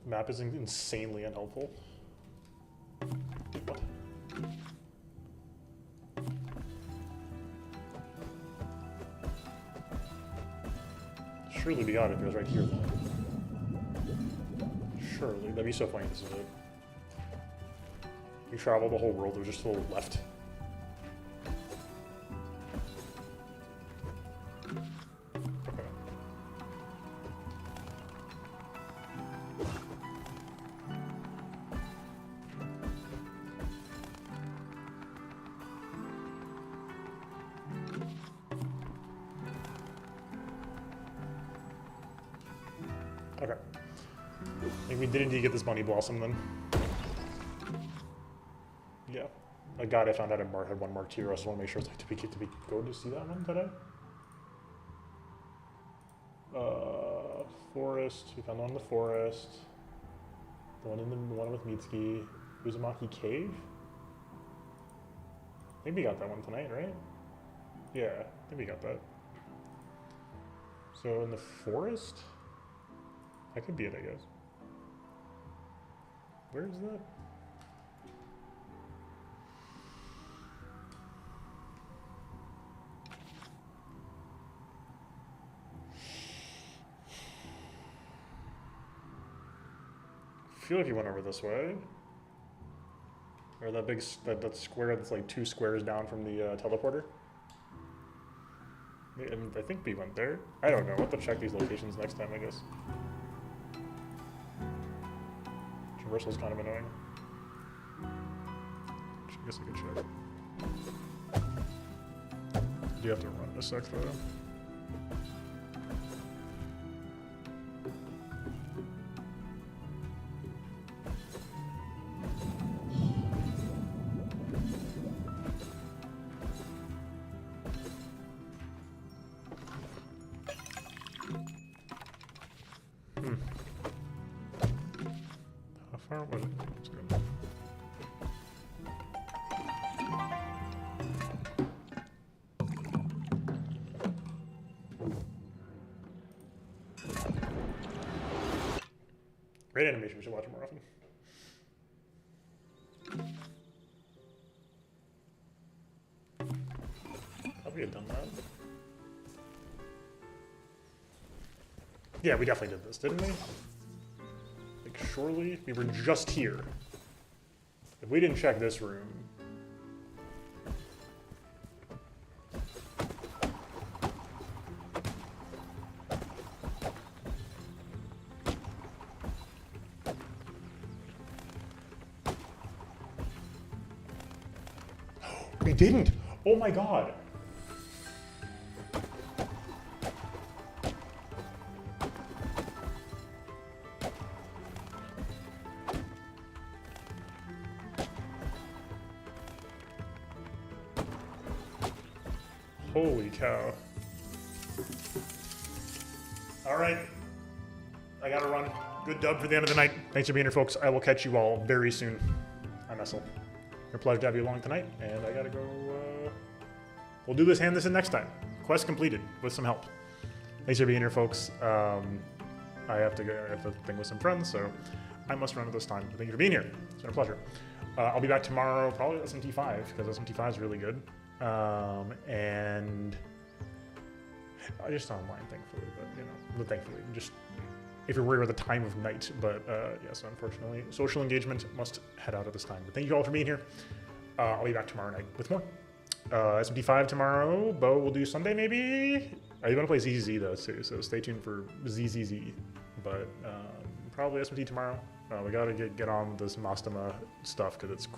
Map is insanely unhelpful. What? Surely we got it. It was right here, though. Surely. That'd be so funny. This is it. You travel the whole world. It was just to the left. Okay. I think we did indeed get this bunny blossom then. Yeah. A god I found out in Mark had one Mark 2. I just want to make sure it's like, did we go to see that one today? Forest. We found one in the forest. The one with Mitsuki. Uzumaki Cave? I think we got that one tonight, right? Yeah, I think we got that. So in the forest? That could be it, I guess. Where is that? feel like he went over this way. Or that big, that square that's like 2 squares down from the teleporter. I think we went there. I don't know. We'll have to check these locations next time, I guess. Traversal's kind of annoying. I guess I could check. Do you have to run in a sec, though? How far was it? Let's go. Great animation, we should watch it more often. Probably had done that. Yeah, we definitely did this, didn't we? Like, surely? We were just here. If we didn't check this room... We didn't! Oh my god! Holy cow. Alright. I gotta run. Good dub for the end of the night. Thanks for being here, folks. I will catch you all very soon. I'm Essel. A pleasure to have you along tonight, and I gotta go, we'll do this hand this in next time. Quest completed, with some help. Thanks for being here, folks. I have to go, I have to thing with some friends, so I must run at this time. Thank you for being here. It's been a pleasure. I'll be back tomorrow, probably with SMT5, because SMT5 is really good. And I just online, thankfully, but you know, thankfully, just if you're worried about the time of night, but yes, unfortunately, social engagement must head out at this time. But thank you all for being here. I'll be back tomorrow night with more. SMT5 tomorrow. Bo will do Sunday maybe. I want to play ZZZ though too, so stay tuned for ZZZ. But probably SMT tomorrow. We gotta get on this Mastema stuff because it's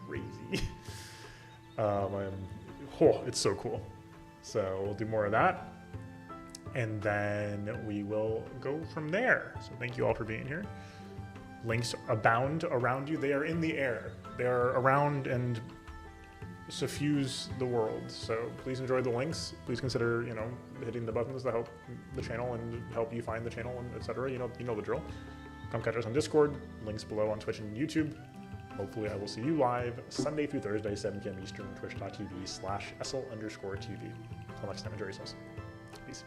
crazy. It's so cool. So we'll do more of that. And then we will go from there. So thank you all for being here. Links abound around you. They are in the air. They are around and suffuse the world. So please enjoy the links. Please consider, you know, hitting the buttons that help the channel and help you find the channel and etc. You know the drill. Come catch us on Discord. Links below on Twitch and YouTube. Hopefully I will see you live Sunday through Thursday, 7 p.m. Eastern, twitch.tv/Essel_TV. Until next time, enjoy yourselves. Peace.